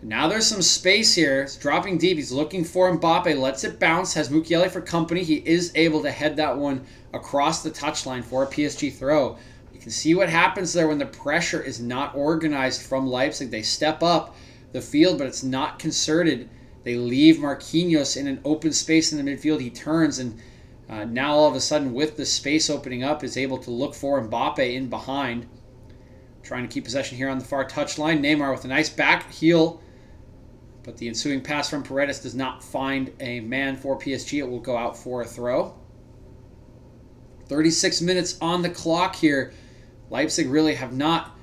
Now there's some space here. It's dropping deep. He's looking for Mbappe. Lets it bounce. Has Mukiele for company. He is able to head that one across the touchline for a PSG throw. You can see what happens there when the pressure is not organized from Leipzig. They step up the field, but it's not concerted. They leave Marquinhos in an open space in the midfield. He turns, and now all of a sudden, with the space opening up, is able to look for Mbappe in behind. Trying to keep possession here on the far touchline. Neymar with a nice back heel, but the ensuing pass from Paredes does not find a man for PSG. It will go out for a throw. 36 minutes on the clock here. Leipzig really have not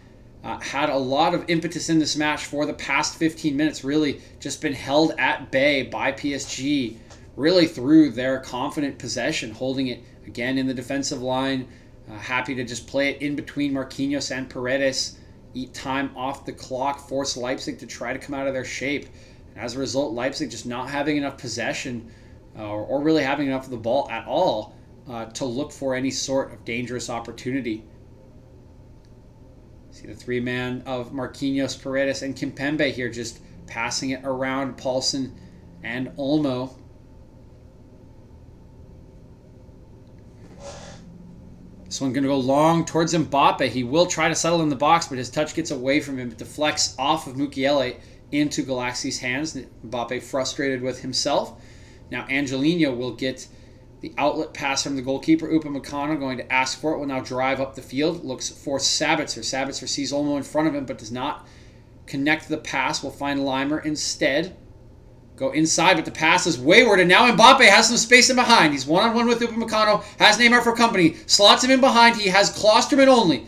had a lot of impetus in this match for the past 15 minutes. Really just been held at bay by PSG, really through their confident possession, holding it again in the defensive line. Happy to just play it in between Marquinhos and Paredes, eat time off the clock, force Leipzig to try to come out of their shape. And as a result, Leipzig just not having enough possession or really having enough of the ball at all to look for any sort of dangerous opportunity. See the three-man of Marquinhos, Paredes, and Kimpembe here just passing it around Paulsen and Olmo. This one going to go long towards Mbappe. He will try to settle in the box, but his touch gets away from him. It deflects off of Mukiele into Galaxi's hands. Mbappe frustrated with himself. Now Angelino will get the outlet pass from the goalkeeper. Upamecano going to ask for it. Will now drive up the field. Looks for Sabitzer. Sabitzer sees Olmo in front of him, but does not connect the pass. Will find Leimer instead. Go inside, but the pass is wayward, and now Mbappe has some space in behind. He's one-on-one with Upamecano, has Neymar for company, slots him in behind. He has Klosterman only.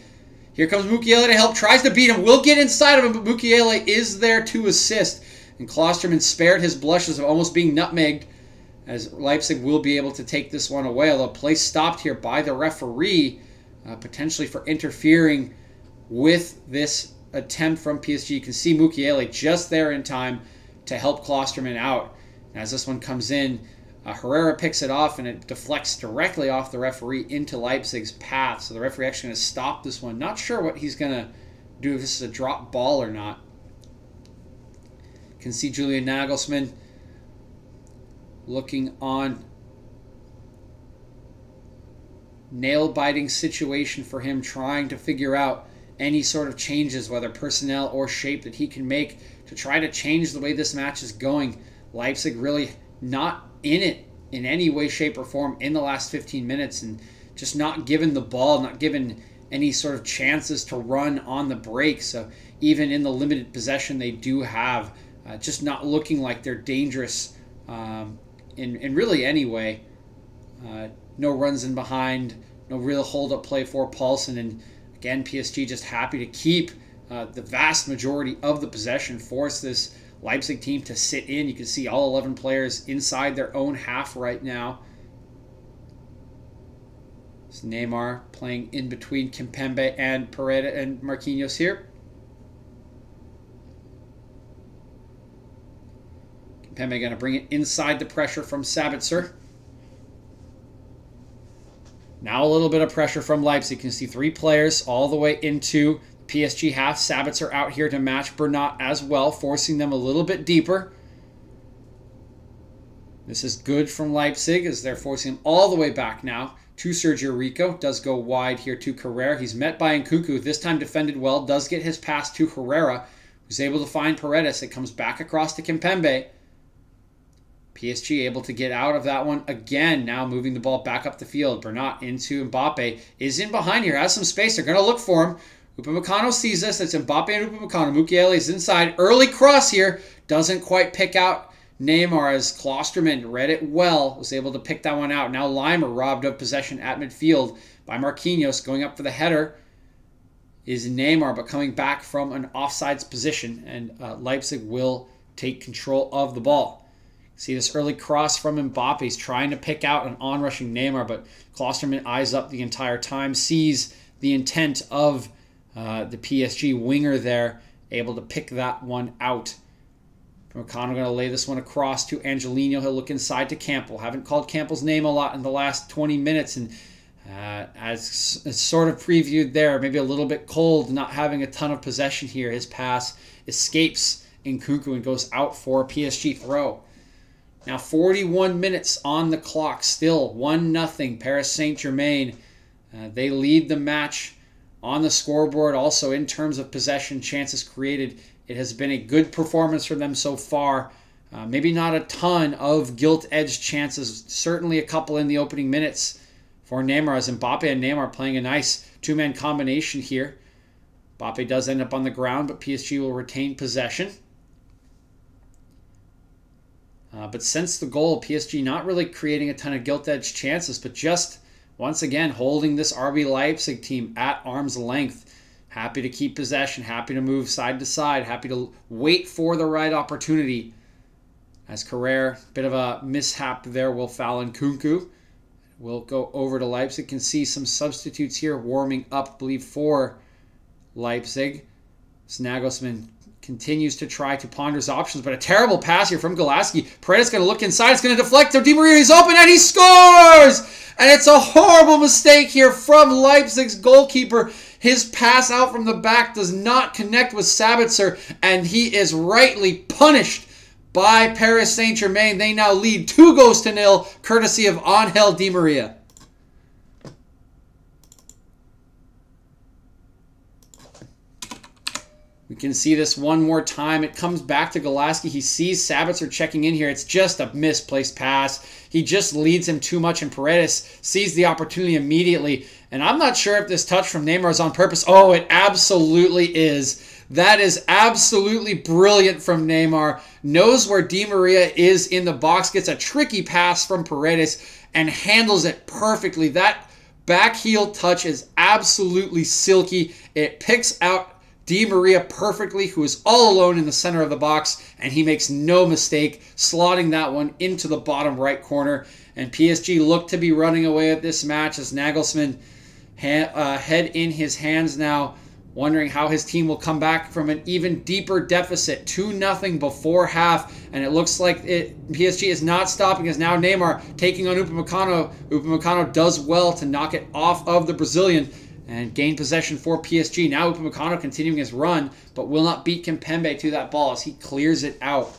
Here comes Mukiele to help, tries to beat him, will get inside of him, but Mukiele is there to assist. And Klosterman spared his blushes of almost being nutmegged, as Leipzig will be able to take this one away, although play stopped here by the referee, potentially for interfering with this attempt from PSG. You can see Mukiele just there in time to help Klosterman out. And as this one comes in, Herrera picks it off, and it deflects directly off the referee into Leipzig's path. So the referee actually going to stop this one. Not sure what he's going to do, if this is a drop ball or not. You can see Julian Nagelsmann looking on. Nail-biting situation for him, trying to figure out any sort of changes, whether personnel or shape, that he can make to try to change the way this match is going. Leipzig really not in it in any way, shape, or form in the last 15 minutes, and just not given the ball, not given any sort of chances to run on the break. So even in the limited possession they do have, just not looking like they're dangerous in really any way. No runs in behind, no real hold-up play for Paulsen, and again, PSG just happy to keep the vast majority of the possession, force this Leipzig team to sit in. You can see all 11 players inside their own half right now. It's Neymar playing in between Kimpembe and Paredes and Marquinhos here. Kimpembe going to bring it inside the pressure from Sabitzer. Now a little bit of pressure from Leipzig. You can see three players all the way into PSG half. Sabitzer out here to match Bernat as well, forcing them a little bit deeper. This is good from Leipzig as they're forcing him all the way back now to Sergio Rico. Does go wide here to Carrera. He's met by Nkunku. This time defended well. Does get his pass to Herrera, who's able to find Paredes. It comes back across to Kimpembe. PSG able to get out of that one again. Now moving the ball back up the field. Bernat into Mbappe. Is in behind here. Has some space. They're going to look for him. Upamecano sees this. It's Mbappe and Upamecano. Mukiele is inside. Early cross here. Doesn't quite pick out Neymar as Klosterman read it well. Was able to pick that one out. Now Lima robbed of possession at midfield by Marquinhos. Going up for the header is Neymar, but coming back from an offsides position. And Leipzig will take control of the ball. See this early cross from Mbappe. He's trying to pick out an onrushing Neymar, but Klosterman eyes up the entire time. Sees the intent of the PSG winger there. Able to pick that one out. Upamecano going to lay this one across to Angelino. He'll look inside to Campbell. Haven't called Campbell's name a lot in the last 20 minutes. And as sort of previewed there, maybe a little bit cold, not having a ton of possession here. His pass escapes Nkunku and goes out for a PSG throw. Now 41 minutes on the clock. Still 1-0 Paris Saint-Germain. They lead the match on the scoreboard. Also in terms of possession, chances created, it has been a good performance for them so far. Maybe not a ton of gilt-edged chances. Certainly a couple in the opening minutes for Neymar, as Mbappe and Neymar playing a nice two-man combination here. Mbappe does end up on the ground, but PSG will retain possession. But since the goal, PSG not really creating a ton of gilt-edged chances, but just, once again, holding this RB Leipzig team at arm's length. Happy to keep possession, happy to move side to side, happy to wait for the right opportunity. As Carrera, bit of a mishap there, will foul Nkunku. We'll go over to Leipzig. Can see some substitutes here warming up, I believe, for Leipzig. Nagelsmann continues to try to ponder his options, but a terrible pass here from Golaski. Paredes going to look inside. It's going to deflect. Di Maria is open, and he scores! And it's a horrible mistake here from Leipzig's goalkeeper. His pass out from the back does not connect with Sabitzer, and he is rightly punished by Paris Saint-Germain. They now lead 2-0, courtesy of Angel Di Maria. We can see this one more time. It comes back to Golaski. He sees Sabitzer checking in here. It's just a misplaced pass. He just leads him too much, and Paredes sees the opportunity immediately. And I'm not sure if this touch from Neymar is on purpose. Oh, it absolutely is. That is absolutely brilliant from Neymar. Knows where Di Maria is in the box. Gets a tricky pass from Paredes and handles it perfectly. That back heel touch is absolutely silky. It picks out Di Maria perfectly, who is all alone in the center of the box, and he makes no mistake, slotting that one into the bottom right corner. And PSG look to be running away at this match as Nagelsmann head in his hands now, wondering how his team will come back from an even deeper deficit. 2-0 before half, and it looks like PSG is not stopping as now Neymar taking on Upamecano. Upamecano does well to knock it off of the Brazilian and gain possession for PSG. Now Upamecano continuing his run, but will not beat Kimpembe to that ball as he clears it out.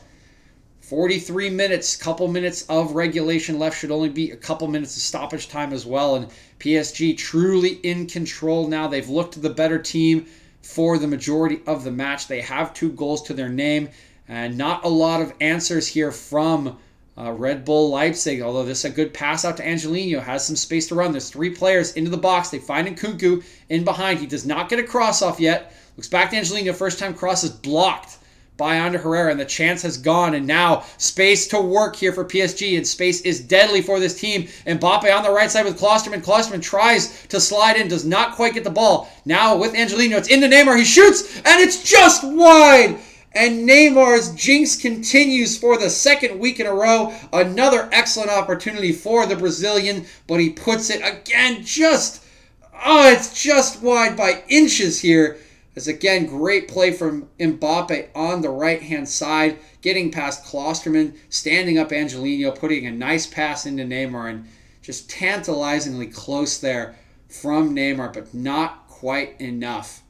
43 minutes, couple minutes of regulation left. Should only be a couple minutes of stoppage time as well. And PSG truly in control now. They've looked the better team for the majority of the match. They have 2 goals to their name. And not a lot of answers here from Red Bull Leipzig, although this is a good pass out to Angelino. Has some space to run. There's 3 players into the box. They find Nkunku in behind. He does not get a cross off yet. Looks back to Angelino. First time cross is blocked by Ander Herrera, and the chance has gone. And now space to work here for PSG, and space is deadly for this team. Mbappe on the right side with Klosterman. Klosterman tries to slide in, does not quite get the ball. Now with Angelino, it's into Neymar. He shoots, and it's just wide. And Neymar's jinx continues for the 2nd week in a row. Another excellent opportunity for the Brazilian, but he puts it again it's just wide by inches here. As again, great play from Mbappe on the right-hand side, getting past Klosterman, standing up Angelino, putting a nice pass into Neymar, and just tantalizingly close there from Neymar, but not quite enough.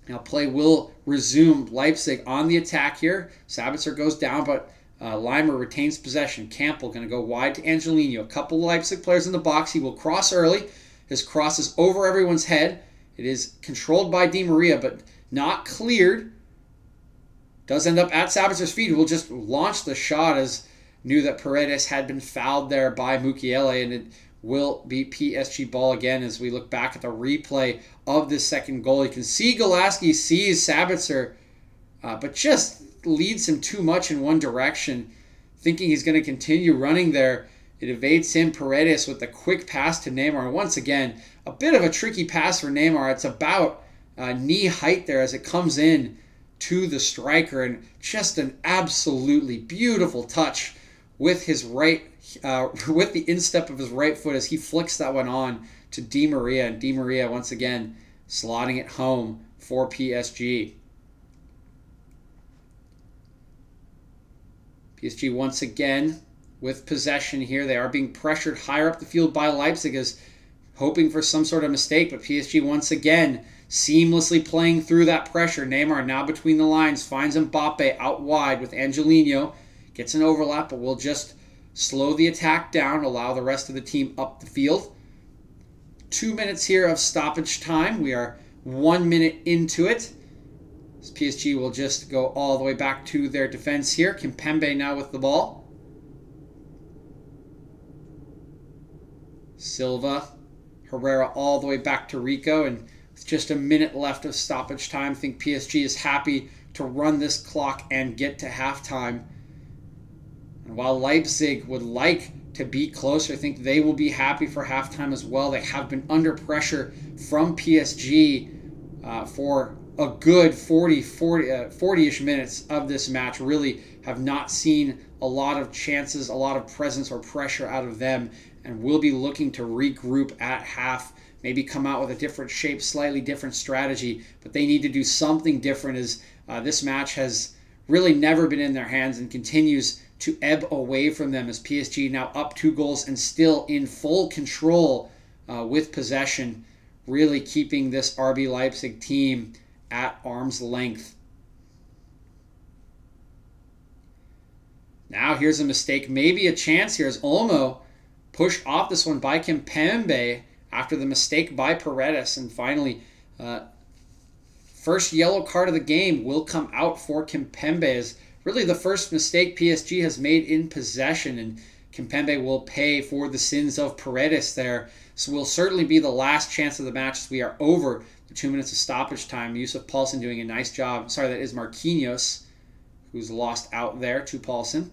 Now play will resume. Leipzig on the attack here. Sabitzer goes down, but Leimer retains possession. Campbell going to go wide to Angelino. A couple Leipzig players in the box. He will cross early. His cross is over everyone's head. It is controlled by Di Maria, but not cleared. Does end up at Sabitzer's feet, who will just launch the shot, as knew that Paredes had been fouled there by Mukiele, and it will be PSG ball again as we look back at the replay of this second goal. You can see Golaski sees Sabitzer, but just leads him too much in one direction, thinking he's going to continue running there. It evades him. Paredes with the quick pass to Neymar. Once again, a bit of a tricky pass for Neymar. It's about knee height there as it comes in to the striker, and just an absolutely beautiful touch with his with the instep of his right foot as he flicks that one on to Di Maria, and Di Maria once again slotting it home for PSG. PSG once again with possession here. They are being pressured higher up the field by Leipzig, as hoping for some sort of mistake, but PSG once again seamlessly playing through that pressure. Neymar now between the lines, finds Mbappe out wide with Angelino. Gets an overlap, but will just slow the attack down, allow the rest of the team up the field. 2 minutes here of stoppage time. We are 1 minute into it. PSG will just go all the way back to their defense here. Kimpembe now with the ball. Silva, Herrera all the way back to Rico, and with just a minute left of stoppage time, I think PSG is happy to run this clock and get to halftime. And while Leipzig would like to be closer, I think they will be happy for halftime as well. They have been under pressure from PSG for a good 40-ish minutes of this match. Really have not seen a lot of chances, a lot of presence or pressure out of them, and will be looking to regroup at half, maybe come out with a different shape, slightly different strategy, but they need to do something different, as this match has really never been in their hands and continues to ebb away from them, as PSG now up 2 goals and still in full control with possession, really keeping this RB Leipzig team at arm's length. Now here's a mistake, maybe a chance here, as Olmo pushed off this one by Kimpembe after the mistake by Paredes, and finally first yellow card of the game will come out for Kimpembe, as really the first mistake PSG has made in possession, and Kimpembe will pay for the sins of Paredes there. So will certainly be the last chance of the match, as we are over the 2 minutes of stoppage time. Yusuf Poulsen doing a nice job. Sorry, that is Marquinhos who's lost out there to Poulsen.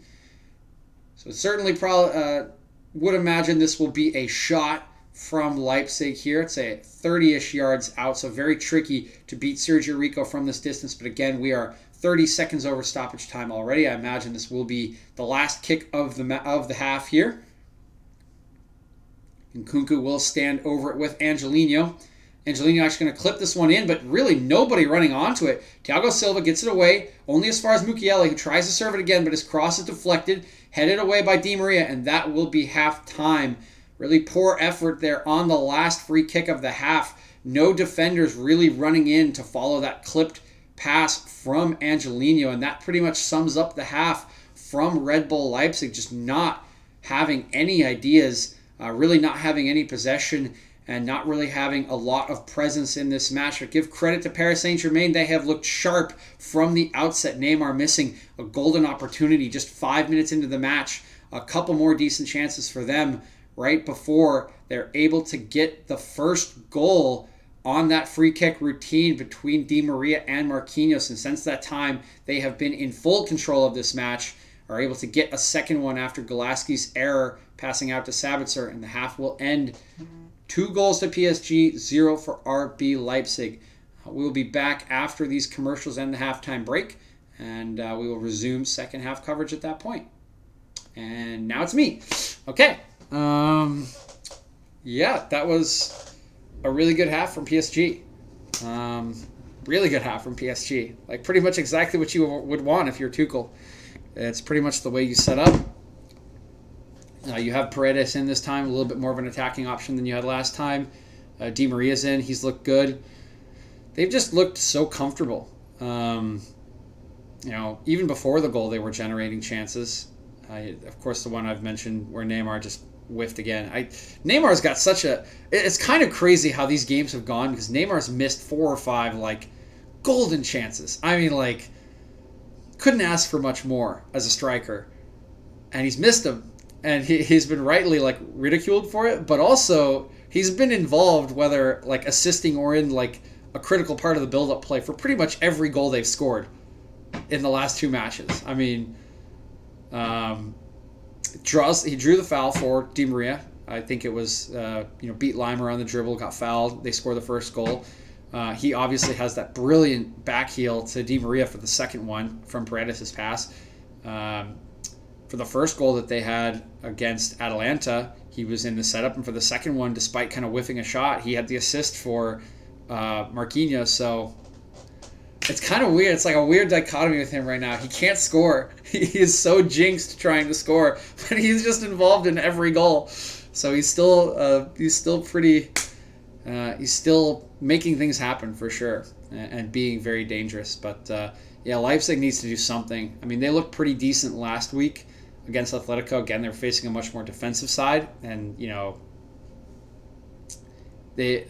So certainly probably would imagine this will be a shot from Leipzig here. It's a 30-ish yards out, so very tricky to beat Sergio Rico from this distance. But again, we are 30 seconds over stoppage time already. I imagine this will be the last kick of the half here. And Nkunku will stand over it with Angelino. Angelino actually going to clip this one in, but really nobody running onto it. Thiago Silva gets it away, only as far as Mukiele, who tries to serve it again, but his cross is deflected, headed away by Di Maria, and that will be half time. Really poor effort there on the last free kick of the half. No defenders really running in to follow that clipped pass from Angelino, and that pretty much sums up the half from Red Bull Leipzig, just not having any ideas, really not having any possession, and not really having a lot of presence in this match. But give credit to Paris Saint-Germain. They have looked sharp from the outset. Neymar missing a golden opportunity just 5 minutes into the match. A couple more decent chances for them right before they're able to get the first goal on that free kick routine between Di Maria and Marquinhos. And since that time, they have been in full control of this match, are able to get a second one after Golaski's error passing out to Sabitzer, and the half will end 2 goals to PSG, 0 for RB Leipzig. We will be back after these commercials and the halftime break, and we will resume second half coverage at that point. And now it's me. Okay. Yeah, that was a really good half from PSG. Really good half from PSG. Like pretty much exactly what you would want if you're Tuchel. It's pretty much the way you set up. You have Paredes in this time, a little bit more of an attacking option than you had last time. Di Maria's in. He's looked good. They've just looked so comfortable. even before the goal, they were generating chances. Of course, the one I've mentioned where Neymar just whiffed again. Neymar's got such a... It's kind of crazy how these games have gone because Neymar's missed 4 or 5, like, golden chances. I mean, like, couldn't ask for much more as a striker. And he's missed them. And he's been rightly, like, ridiculed for it. But also, he's been involved, whether, like, assisting or in, like, a critical part of the build-up play for pretty much every goal they've scored in the last 2 matches. I mean... he drew the foul for Di Maria. I think it was, beat Limer on the dribble, got fouled. They score the first goal. He obviously has that brilliant back heel to Di Maria for the second one from Paredes' pass. For the first goal that they had against Atalanta, he was in the setup. And for the second one, despite kind of whiffing a shot, he had the assist for Marquinhos. So... it's kind of weird. It's like a weird dichotomy with him right now. He can't score. He is so jinxed trying to score, but he's just involved in every goal. So he's still making things happen for sure and being very dangerous. But Leipzig needs to do something. I mean, they looked pretty decent last week against Atletico. Again, they're facing a much more defensive side, and they.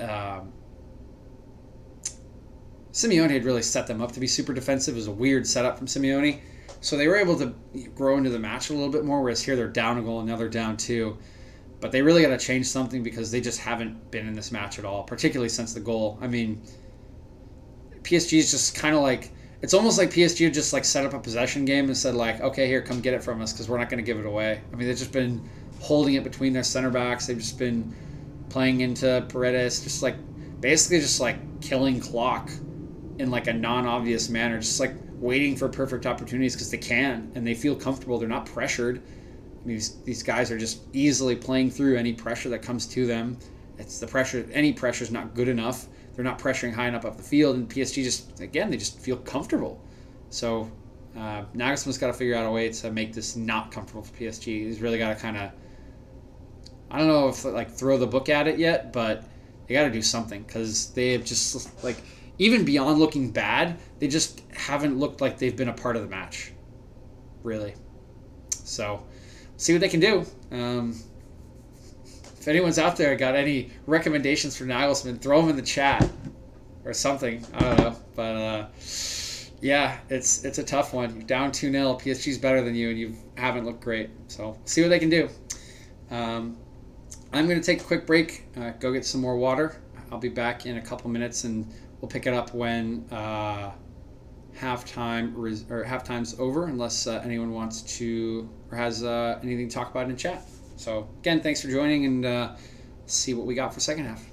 Simeone had really set them up to be super defensive. It was a weird setup from Simeone. So they were able to grow into the match a little bit more, whereas here they're down a goal and now they're down 2. But they really got to change something because they just haven't been in this match at all, particularly since the goal. I mean, PSG is just kind of like... it's almost like PSG just like set up a possession game and said like, okay, here, come get it from us because we're not going to give it away. I mean, they've just been holding it between their center backs. They've just been playing into Paredes, just like basically just like killing clock in like a non-obvious manner, just like waiting for perfect opportunities because they can and they feel comfortable. They're not pressured. I mean, these guys are just easily playing through any pressure that comes to them. It's the pressure. Any pressure is not good enough. They're not pressuring high enough up the field, and PSG they just feel comfortable. So Nagelsmann's got to figure out a way to make this not comfortable for PSG. He's really got to kind of, I don't know if like throw the book at it yet, but they got to do something because they have just like, even beyond looking bad, they just haven't looked like they've been a part of the match, really. So, see what they can do. If anyone's out there got any recommendations for Nagelsmann, throw them in the chat or something. I don't know. But, it's a tough one. You're down 2-0. PSG's better than you, and you haven't looked great. So, see what they can do. I'm going to take a quick break, go get some more water. I'll be back in a couple minutes, and we'll pick it up when halftime's over, unless anyone wants to or has anything to talk about in chat. So again, thanks for joining, and see what we got for second half.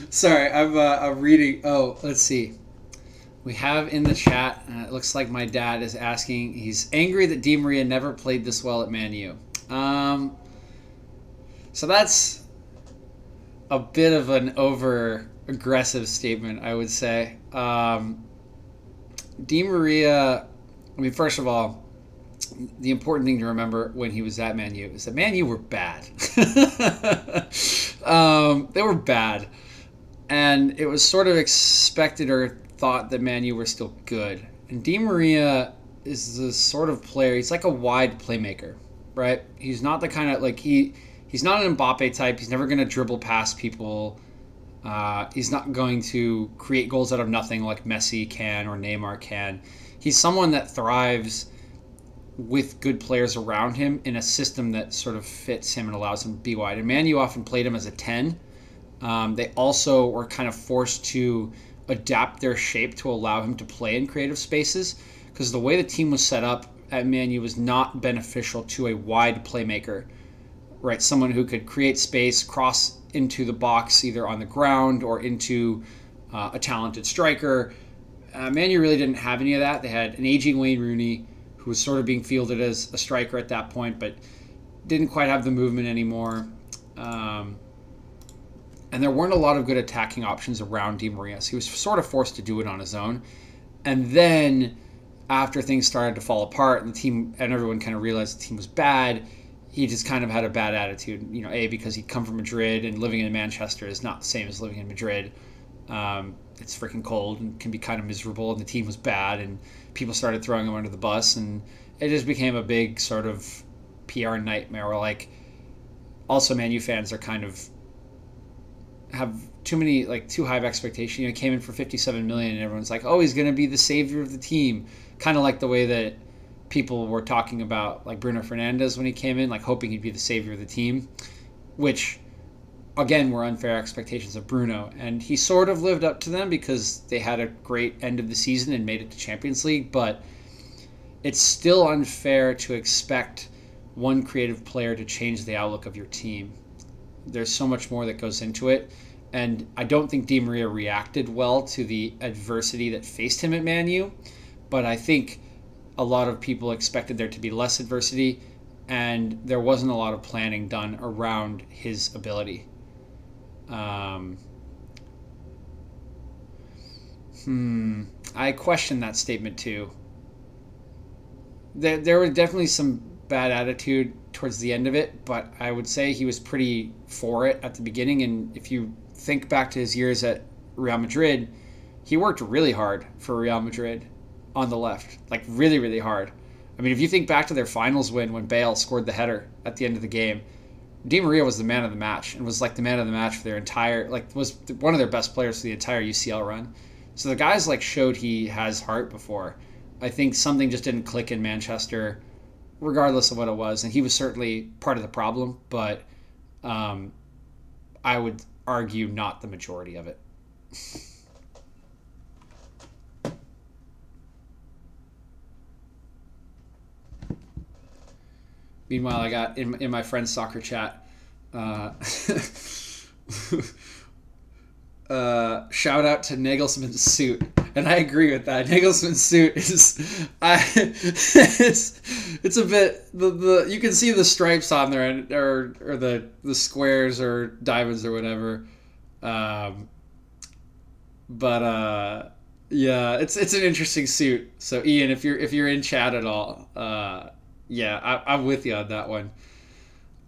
Sorry, I'm reading. Oh, let's see. We have in the chat, it looks like my dad is asking, he's angry that Di Maria never played this well at Man U. So that's a bit of an over-aggressive statement, I would say. Di Maria, I mean, first of all, the important thing to remember when he was at Man U is that Man U were bad. They were bad. And it was sort of expected or thought that Man U were still good. And Di Maria is the sort of player, he's like a wide playmaker, right? He's not the kind of, like, he's not an Mbappe type. He's never going to dribble past people. He's not going to create goals out of nothing like Messi can or Neymar can. He's someone that thrives with good players around him in a system that sort of fits him and allows him to be wide. And Man U often played him as a 10. They also were kind of forced to adapt their shape to allow him to play in creative spaces, because the way the team was set up at Man U was not beneficial to a wide playmaker, right? Someone who could create space, cross into the box either on the ground or into a talented striker. Man U really didn't have any of that. They had an aging Wayne Rooney who was sort of being fielded as a striker at that point, but didn't quite have the movement anymore. And there weren't a lot of good attacking options around Di Maria, so he was sort of forced to do it on his own. And then after things started to fall apart and the team and everyone kind of realized the team was bad, he just kind of had a bad attitude. You know, because he'd come from Madrid, and living in Manchester is not the same as living in Madrid. It's freaking cold and can be kind of miserable, and the team was bad, and people started throwing him under the bus, and it just became a big sort of PR nightmare where, like, also Man U fans are kind of have too high of expectation. You know, he came in for 57 million and everyone's like, oh, he's going to be the savior of the team. Kind of like the way that people were talking about like Bruno Fernandes when he came in, like hoping he'd be the savior of the team, which again were unfair expectations of Bruno. And he sort of lived up to them because they had a great end of the season and made it to Champions League, but it's still unfair to expect one creative player to change the outlook of your team. There's so much more that goes into it. And I don't think Di Maria reacted well to the adversity that faced him at Man U, but I think a lot of people expected there to be less adversity, and there wasn't a lot of planning done around his ability. I question that statement too. There was definitely some bad attitude towards the end of it, but I would say he was pretty for it at the beginning. And if you think back to his years at Real Madrid, he worked really hard for Real Madrid on the left, like really, really hard. I mean, if you think back to their finals win when Bale scored the header at the end of the game, Di Maria was the man of the match and was like the man of the match for their entire, like was one of their best players for the entire UCL run. So the guys like showed he has heart before. I think something just didn't click in Manchester, regardless of what it was, and he was certainly part of the problem, but I would argue not the majority of it. Meanwhile, I got in my friend's soccer chat, shout out to Nagelsmann's suit, and I agree with that. Nagelsmann's suit is, it's a bit the you can see the stripes on there, or the squares or diamonds or whatever, but yeah, it's an interesting suit. So Ian, if you're in chat at all, yeah, I'm with you on that one.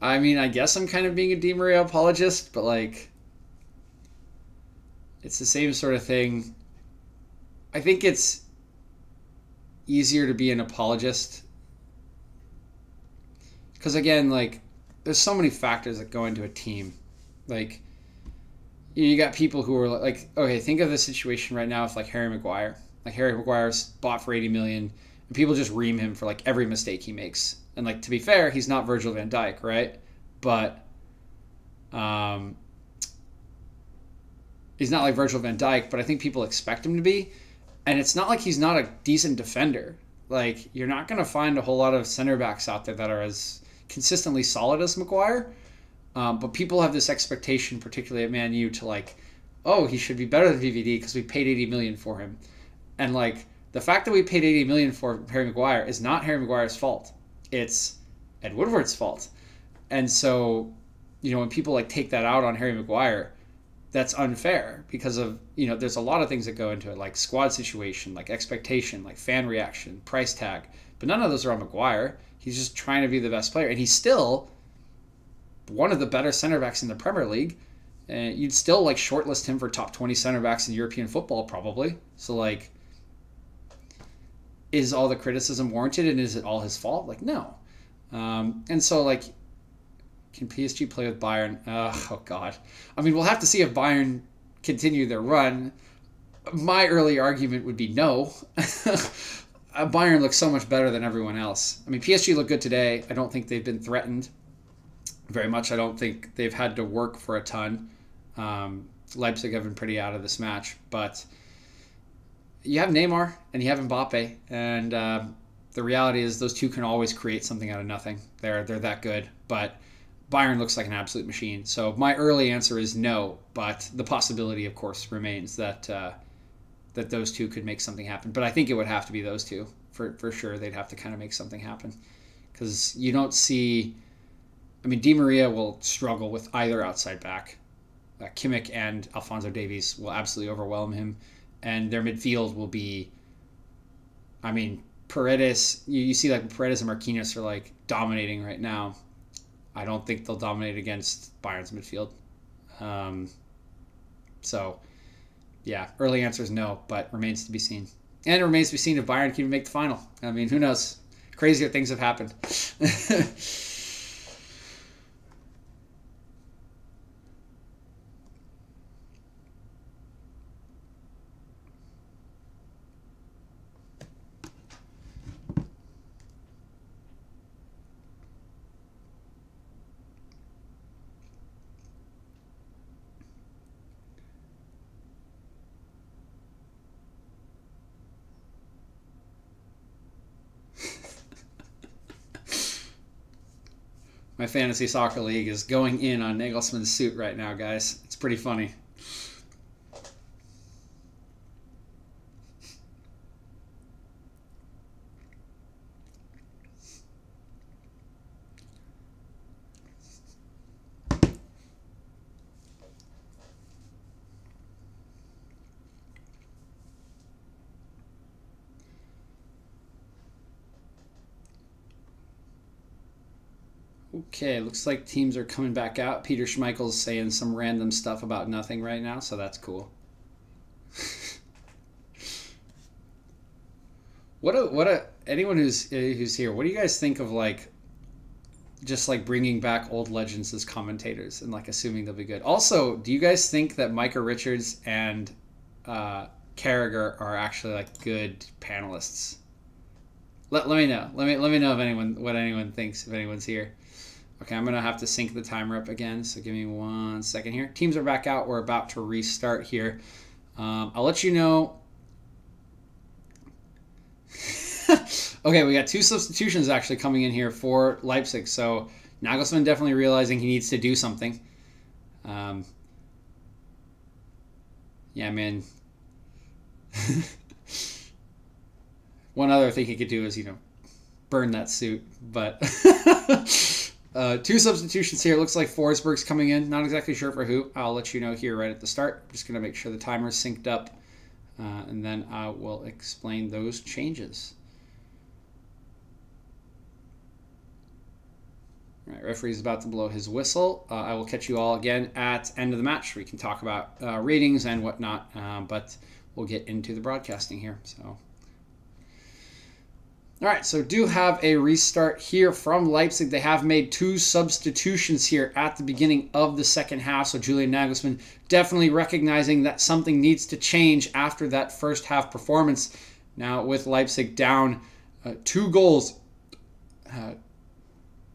I mean, I guess I'm kind of being a Di Maria apologist, but like, it's the same sort of thing. I think it's easier to be an apologist because, again, like, there's so many factors that go into a team. Like, you got people who are like, okay, think of the situation right now with like Harry Maguire. Like, Harry Maguire's bought for 80 million. And people just ream him for like every mistake he makes. And like, to be fair, he's not Virgil van Dijk, right? But he's not like Virgil van Dijk, but I think people expect him to be. And it's not like he's not a decent defender. Like, you're not going to find a whole lot of center backs out there that are as consistently solid as Maguire. But people have this expectation, particularly at Man U, to like, oh, he should be better than VVD because we paid 80 million for him. And like the fact that we paid 80 million for Harry Maguire is not Harry Maguire's fault. It's Ed Woodward's fault. And so, you know, when people like take that out on Harry Maguire, that's unfair because of, you know, there's a lot of things that go into it, like squad situation, like expectation, like fan reaction, price tag. But none of those are on Maguire. He's just trying to be the best player. And he's still one of the better center backs in the Premier League. And you'd still like shortlist him for top 20 center backs in European football probably. So like, is all the criticism warranted and is it all his fault? Like, no. And so like, can PSG play with Bayern? Oh God. I mean, we'll have to see if Bayern continue their run. My early argument would be no. Bayern looks so much better than everyone else. I mean, PSG looked good today. I don't think they've been threatened very much. I don't think they've had to work for a ton. Leipzig have been pretty out of this match. But you have Neymar and you have Mbappe. And the reality is those two can always create something out of nothing. They're that good. But Bayern looks like an absolute machine. So my early answer is no. But the possibility, of course, remains that that those two could make something happen. But I think it would have to be those two. For sure, they'd have to kind of make something happen. Because you don't see... I mean, Di Maria will struggle with either outside back. Kimmich and Alphonso Davies will absolutely overwhelm him. And their midfield will be... I mean, Paredes... You see like Paredes and Marquinhos are like dominating right now. I don't think they'll dominate against Bayern's midfield. So... yeah, early answer is no, but remains to be seen. And it remains to be seen if Bayern can even make the final. I mean, who knows? Crazier things have happened. My fantasy soccer league is going in on Nagelsmann's suit right now, guys. It's pretty funny. Okay, looks like teams are coming back out. Peter Schmeichel's saying some random stuff about nothing right now, so that's cool. Anyone who's here, what do you guys think of like just like bringing back old legends as commentators and like assuming they'll be good? Also, do you guys think that Micah Richards and Carragher are actually like good panelists? Let me know. Let me know if what anyone thinks if anyone's here. Okay, I'm going to have to sync the timer up again, so give me 1 second here. Teams are back out. We're about to restart here. I'll let you know. Okay, we got 2 substitutions actually coming in here for Leipzig, so Nagelsmann definitely realizing he needs to do something. Yeah, man. One other thing he could do is, burn that suit, but... 2 substitutions here. Looks like Forsberg's coming in. Not exactly sure for who. I'll let you know here right at the start. I'm just going to make sure the timer's synced up, and then I will explain those changes. All right, referee's about to blow his whistle. I will catch you all again at end of the match. We can talk about ratings and whatnot, but we'll get into the broadcasting here. So. All right, so do have a restart here from Leipzig. They have made 2 substitutions here at the beginning of the second half. So Julian Nagelsmann definitely recognizing that something needs to change after that first half performance. Now with Leipzig down 2 goals,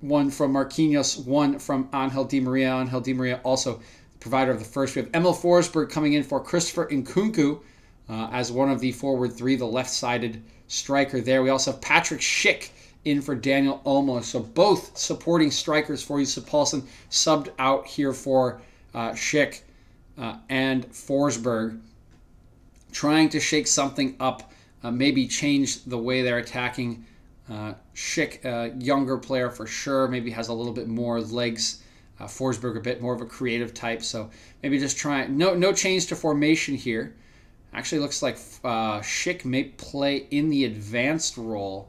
1 from Marquinhos, 1 from Angel Di Maria. Angel Di Maria also the provider of the first. We have Emil Forsberg coming in for Christopher Nkunku as one of the forward 3, the left-sided striker there. We also have Patrick Schick in for Daniel Olmo. So both supporting strikers for Yusuf Poulsen subbed out here for Schick and Forsberg, trying to shake something up, maybe change the way they're attacking. Schick, a younger player for sure, maybe has a little bit more legs. Forsberg a bit more of a creative type, so maybe just try. No change to formation here. Actually looks like Schick may play in the advanced role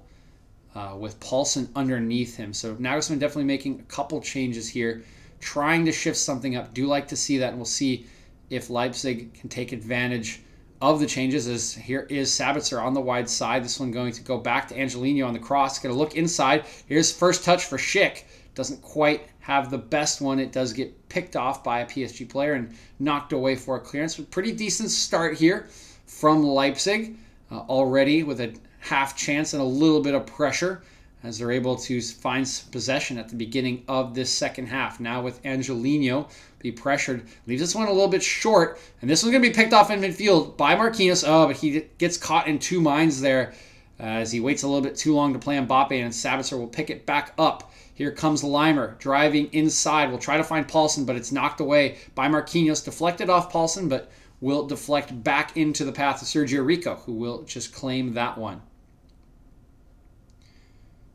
with Poulsen underneath him. So Nagelsmann definitely making a couple changes here, trying to shift something up. Do like to see that, and we'll see if Leipzig can take advantage of the changes. As here is Sabitzer on the wide side. This one going to go back to Angelino on the cross. Going to look inside. Here's first touch for Schick. Doesn't quite have the best one. It does get picked off by a PSG player and knocked away for a clearance. But pretty decent start here from Leipzig already with a half chance and a little bit of pressure as they're able to find possession at the beginning of this second half. Now with Angelino be pressured, leaves this one a little bit short, and this one's going to be picked off in midfield by Marquinhos. Oh, but he gets caught in two minds there as he waits a little bit too long to play Mbappe, and Sabitzer will pick it back up. Here comes Leimer driving inside. We'll try to find Poulsen, but it's knocked away by Marquinhos. Deflected off Poulsen, but will deflect back into the path of Sergio Rico, who will just claim that one.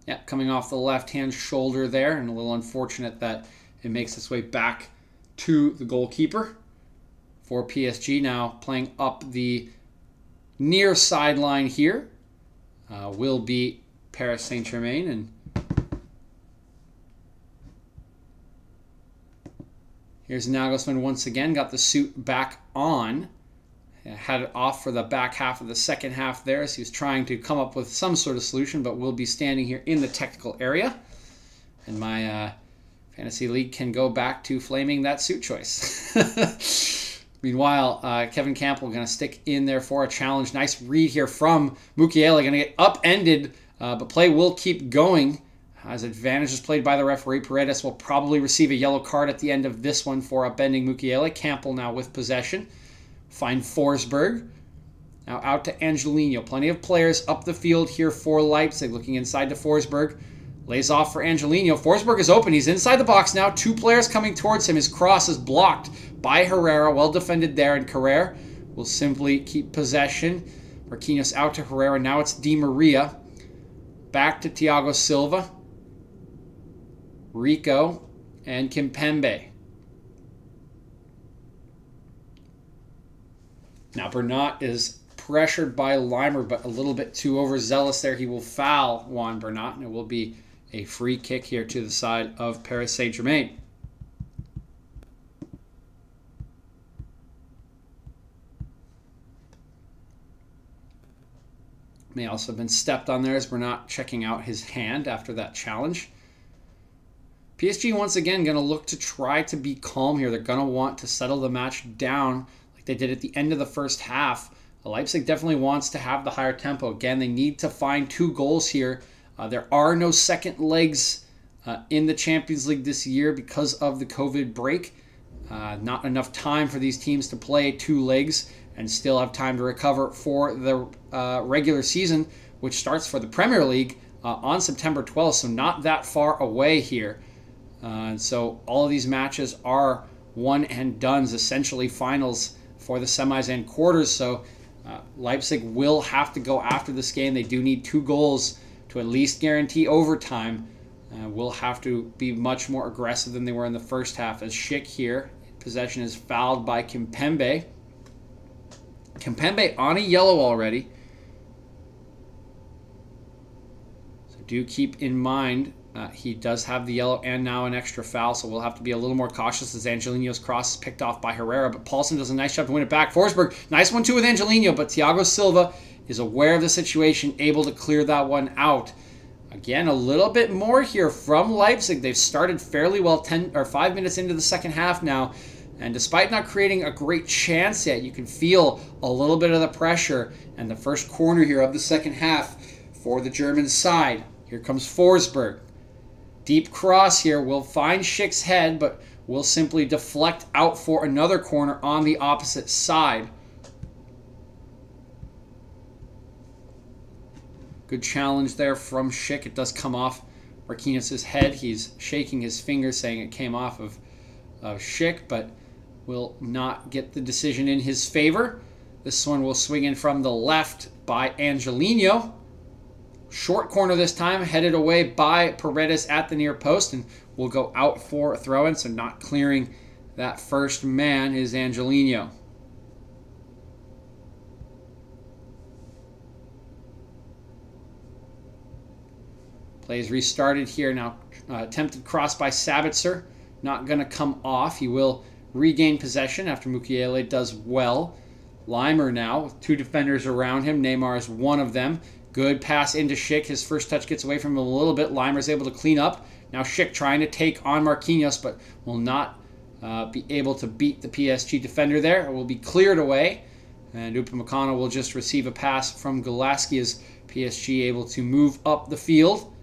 Yeah, coming off the left-hand shoulder there, and a little unfortunate that it makes its way back to the goalkeeper for PSG. Now playing up the near sideline here will be Paris Saint-Germain, and here's Nagelsmann once again, got the suit back on. Had it off for the back half of the second half there, so he was trying to come up with some sort of solution, but we'll be standing here in the technical area. And my fantasy league can go back to flaming that suit choice. Meanwhile, Kevin Campbell going to stick in there for a challenge. Nice read here from Mukiele. Going to get upended, but play will keep going. As advantage is played by the referee. Paredes will probably receive a yellow card at the end of this one for upending Mukiele. Campbell now with possession. Find Forsberg. Now out to Angelino. Plenty of players up the field here for Leipzig. Looking inside to Forsberg. Lays off for Angelino. Forsberg is open. He's inside the box now. Two players coming towards him. His cross is blocked by Herrera. Well defended there. And Carrere will simply keep possession. Marquinhos out to Herrera. Now it's Di Maria. Back to Thiago Silva. Rico and Kimpembe. Now Bernat is pressured by Leimer, but a little bit too overzealous there. He will foul Juan Bernat, and it will be a free kick here to the side of Paris Saint-Germain. May also have been stepped on there as Bernat checking out his hand after that challenge. PSG once again going to look to try to be calm here. They're going to want to settle the match down like they did at the end of the first half. Leipzig definitely wants to have the higher tempo. Again, they need to find 2 goals here. There are no second legs in the Champions League this year because of the COVID break. Not enough time for these teams to play 2 legs and still have time to recover for the regular season, which starts for the Premier League on September 12th, so not that far away here. And so all of these matches are one and dones, essentially finals for the semis and quarters. So Leipzig will have to go after this game. They do need 2 goals to at least guarantee overtime. Will have to be much more aggressive than they were in the first half. As Schick here, possession is fouled by Kimpembe. Kimpembe on a yellow already. So do keep in mind he does have the yellow and now an extra foul, so we'll have to be a little more cautious as Angelino's cross is picked off by Herrera, but Poulsen does a nice job to win it back. Forsberg, nice one too with Angelino, but Thiago Silva is aware of the situation, able to clear that one out. Again, a little bit more here from Leipzig. They've started fairly well 5 minutes into the second half now, and despite not creating a great chance yet, you can feel a little bit of the pressure, and the first corner here of the second half for the German side. Here comes Forsberg. Deep cross here will find Schick's head, but will simply deflect out for another corner on the opposite side. Good challenge there from Schick. It does come off Marquinhos' head. He's shaking his finger saying it came off of Schick, but will not get the decision in his favor. This one will swing in from the left by Angelino. Short corner this time, headed away by Paredes at the near post, and will go out for a throw-in, so not clearing that first man is Angelino. Plays restarted here now. Attempted cross by Sabitzer. Not going to come off. He will regain possession after Mukiele does well. Leimer now with 2 defenders around him. Neymar is one of them. Good pass into Schick. His first touch gets away from him a little bit. Leimer is able to clean up. Now Schick trying to take on Marquinhos, but will not be able to beat the PSG defender there. It will be cleared away. And Upamecano will just receive a pass from Golaski as PSG able to move up the field.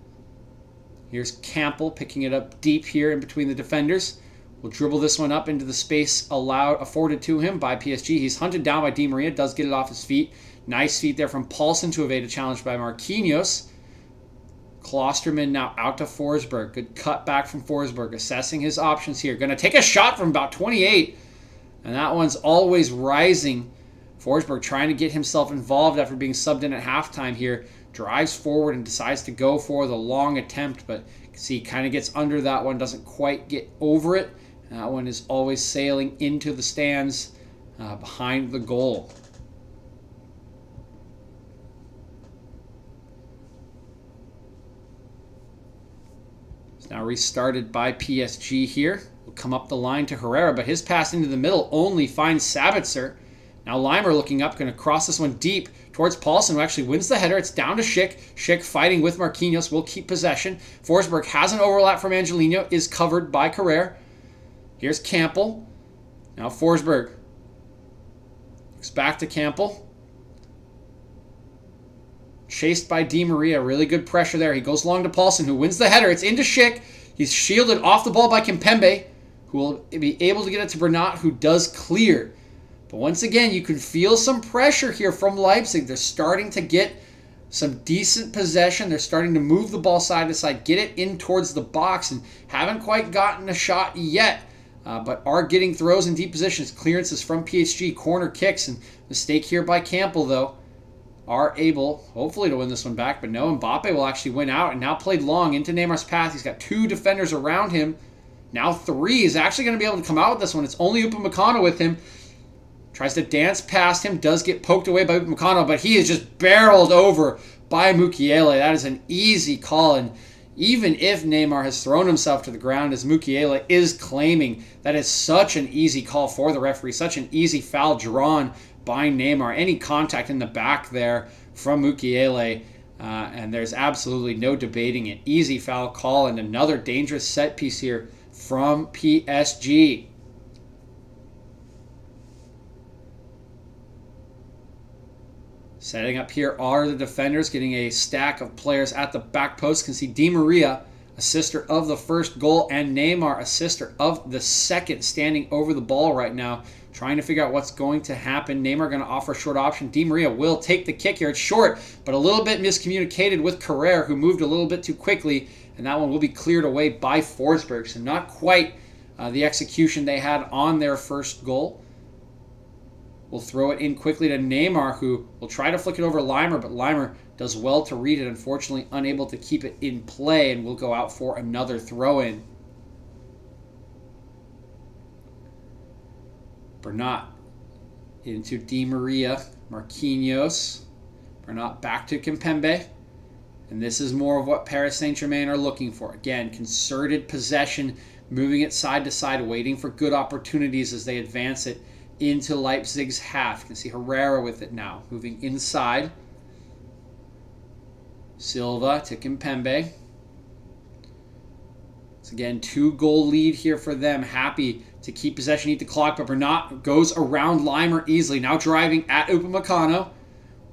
Here's Campbell picking it up deep here in between the defenders. Will dribble this one up into the space afforded to him by PSG. He's hunted down by Di Maria. Does get it off his feet. Nice feet there from Paulsen to evade a challenge by Marquinhos. Klosterman now out to Forsberg. Good cut back from Forsberg. Assessing his options here. Going to take a shot from about 28. And that one's always rising. Forsberg trying to get himself involved after being subbed in at halftime here. Drives forward and decides to go for the long attempt, but you can see he kind of gets under that one, doesn't quite get over it. That one is always sailing into the stands behind the goal. It's now restarted by PSG here. Will come up the line to Herrera, but his pass into the middle only finds Sabitzer. Now Leimer looking up, going to cross this one deep towards Paulsen, who actually wins the header. It's down to Schick. Schick fighting with Marquinhos, will keep possession. Forsberg has an overlap from Angelino, is covered by Carrere. Here's Campbell. Now Forsberg. Looks back to Campbell. Chased by Di Maria. Really good pressure there. He goes long to Paulsen, who wins the header. It's into Schick. He's shielded off the ball by Kimpembe, who will be able to get it to Bernat, who does clear. But once again, you can feel some pressure here from Leipzig. They're starting to get some decent possession. They're starting to move the ball side to side, get it in towards the box, and haven't quite gotten a shot yet, but are getting throws in deep positions. Clearances from PSG, corner kicks, and mistake here by Campbell, though, are able, hopefully, to win this one back. But no, Mbappe will actually win out, and now played long into Neymar's path. He's got 2 defenders around him. Now 3 is actually going to be able to come out with this one. It's only Upamecano with him. Tries to dance past him, does get poked away by Upamecano, but he is just barreled over by Mukiele. That is an easy call, and even if Neymar has thrown himself to the ground, as Mukiele is claiming, that is such an easy call for the referee, such an easy foul drawn by Neymar. Any contact in the back there from Mukiele, and there's absolutely no debating it. Easy foul call, and another dangerous set piece here from PSG. Setting up here are the defenders, getting a stack of players at the back post. Can see Di Maria, assister of the first goal, and Neymar, assister of the second, standing over the ball right now, trying to figure out what's going to happen. Neymar going to offer a short option. Di Maria will take the kick here. It's short, but a little bit miscommunicated with Carrere, who moved a little bit too quickly, and that one will be cleared away by Forsberg. So not quite the execution they had on their first goal. Will throw it in quickly to Neymar, who will try to flick it over Leimer, but Leimer does well to read it, unfortunately unable to keep it in play, and will go out for another throw-in. Bernat into Di Maria, Marquinhos. Bernat back to Kimpembe. And this is more of what Paris Saint-Germain are looking for. Again, concerted possession, moving it side to side, waiting for good opportunities as they advance it into Leipzig's half. You can see Herrera with it now, moving inside. Silva to Kimpembe. It's again 2-goal lead here for them. Happy to keep possession, eat the clock, but Bernat goes around Leimer easily. Now driving at Upamecano.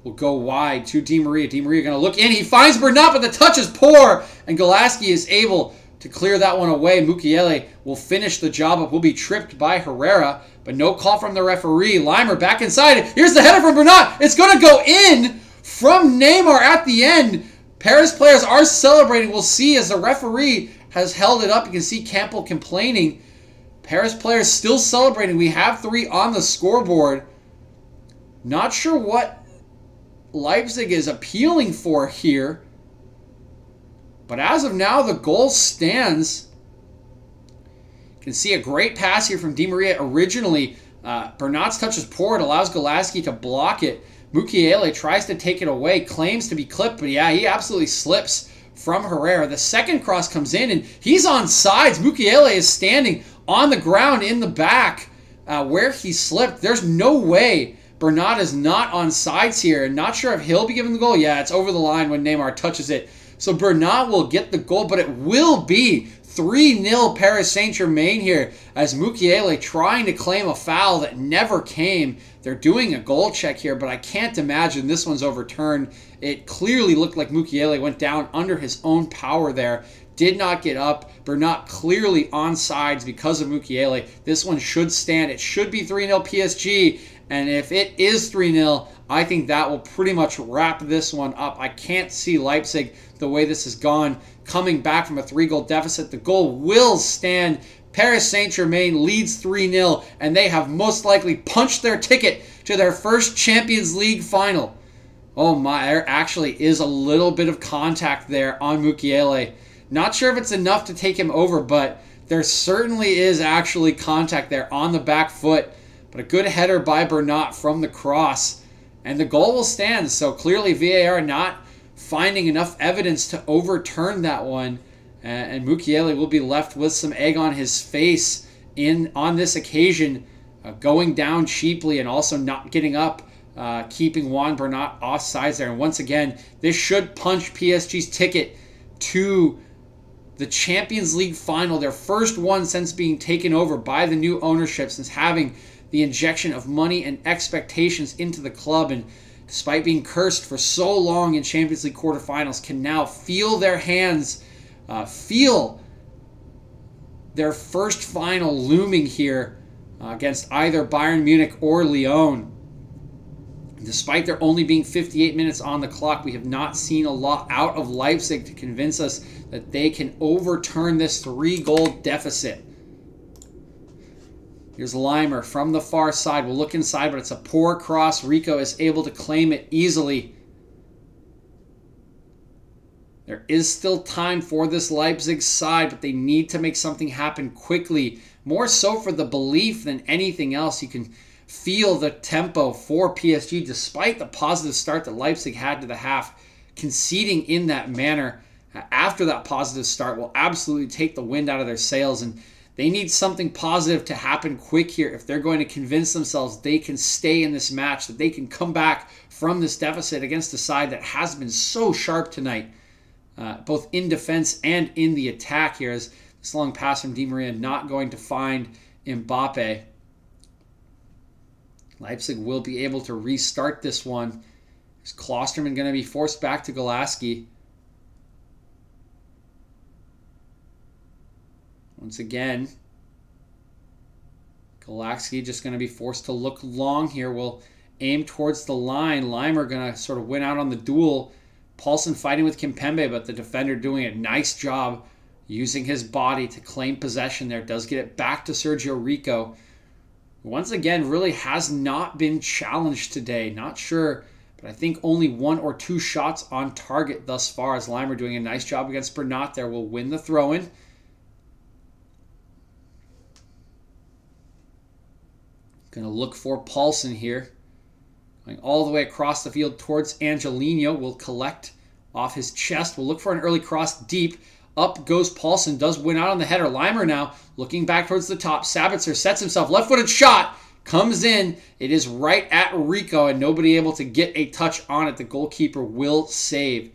Will go wide to Di Maria. Di Maria going to look in. He finds Bernat, but the touch is poor, and Golaski is able to clear that one away. Mukiele will finish the job up. Will be tripped by Herrera, but no call from the referee. Leimer back inside. Here's the header from Bernat. It's going to go in from Neymar at the end. Paris players are celebrating. We'll see as the referee has held it up. You can see Campbell complaining. Paris players still celebrating. We have 3 on the scoreboard. Not sure what Leipzig is appealing for here. But as of now, the goal stands. You can see a great pass here from Di Maria originally. Bernat's touch is poor. It allows Golaski to block it. Mukiele tries to take it away, claims to be clipped, but yeah, he absolutely slips from Herrera. The second cross comes in, and he's on sides. Mukiele is standing on the ground in the back where he slipped. There's no way Bernat is not on sides here. Not sure if he'll be given the goal. Yeah, it's over the line when Neymar touches it. So Bernat will get the goal, but it will be 3-0 Paris Saint-Germain here as Mukiele trying to claim a foul that never came. They're doing a goal check here, but I can't imagine this one's overturned. It clearly looked like Mukiele went down under his own power there. Did not get up. Bernat clearly on sides because of Mukiele. This one should stand. It should be 3-0 PSG. And if it is 3-0, I think that will pretty much wrap this one up. I can't see Leipzig, the way this has gone, coming back from a 3-goal deficit. The goal will stand. Paris Saint-Germain leads 3-0, and they have most likely punched their ticket to their first Champions League final. Oh my, there actually is a little bit of contact there on Mukiele. Not sure if it's enough to take him over, but there certainly is actually contact there on the back foot. But a good header by Bernat from the cross. And the goal will stand. So clearly VAR not finding enough evidence to overturn that one. And Mukiele will be left with some egg on his face on this occasion. Going down cheaply and also not getting up. Keeping Juan Bernat off sides there. And once again, this should punch PSG's ticket to the Champions League final. Their first one since being taken over by the new ownership. Since having the injection of money and expectations into the club, and despite being cursed for so long in Champions League quarterfinals, can now feel their hands, feel their first final looming here against either Bayern Munich or Lyon. Despite there only being 58 minutes on the clock, we have not seen a lot out of Leipzig to convince us that they can overturn this 3-goal deficit. Here's Leimer from the far side. We'll look inside, but it's a poor cross. Rico is able to claim it easily. There is still time for this Leipzig side, but they need to make something happen quickly. More so for the belief than anything else. You can feel the tempo for PSG, despite the positive start that Leipzig had to the half. Conceding in that manner after that positive start will absolutely take the wind out of their sails, and they need something positive to happen quick here if they're going to convince themselves they can stay in this match, that they can come back from this deficit against a side that has been so sharp tonight, both in defense and in the attack here, as this long pass from Di Maria not going to find Mbappe. Leipzig will be able to restart this one. Is Klosterman going to be forced back to Golaski? Once again, Golaski just going to be forced to look long here. Will aim towards the line. Leimer going to sort of win out on the duel. Paulsen fighting with Kimpembe, but the defender doing a nice job using his body to claim possession there. Does get it back to Sergio Rico. Once again, really has not been challenged today. Not sure, but I think only 1 or 2 shots on target thus far, as Leimer doing a nice job against Bernat there. Will win the throw-in. Going to look for Paulsen here. Going all the way across the field towards Angelino. Will collect off his chest. Will look for an early cross deep. Up goes Paulsen. Does win out on the header. Leimer now looking back towards the top. Sabitzer sets himself. Left-footed shot. Comes in. It is right at Rico, and nobody able to get a touch on it. The goalkeeper will save.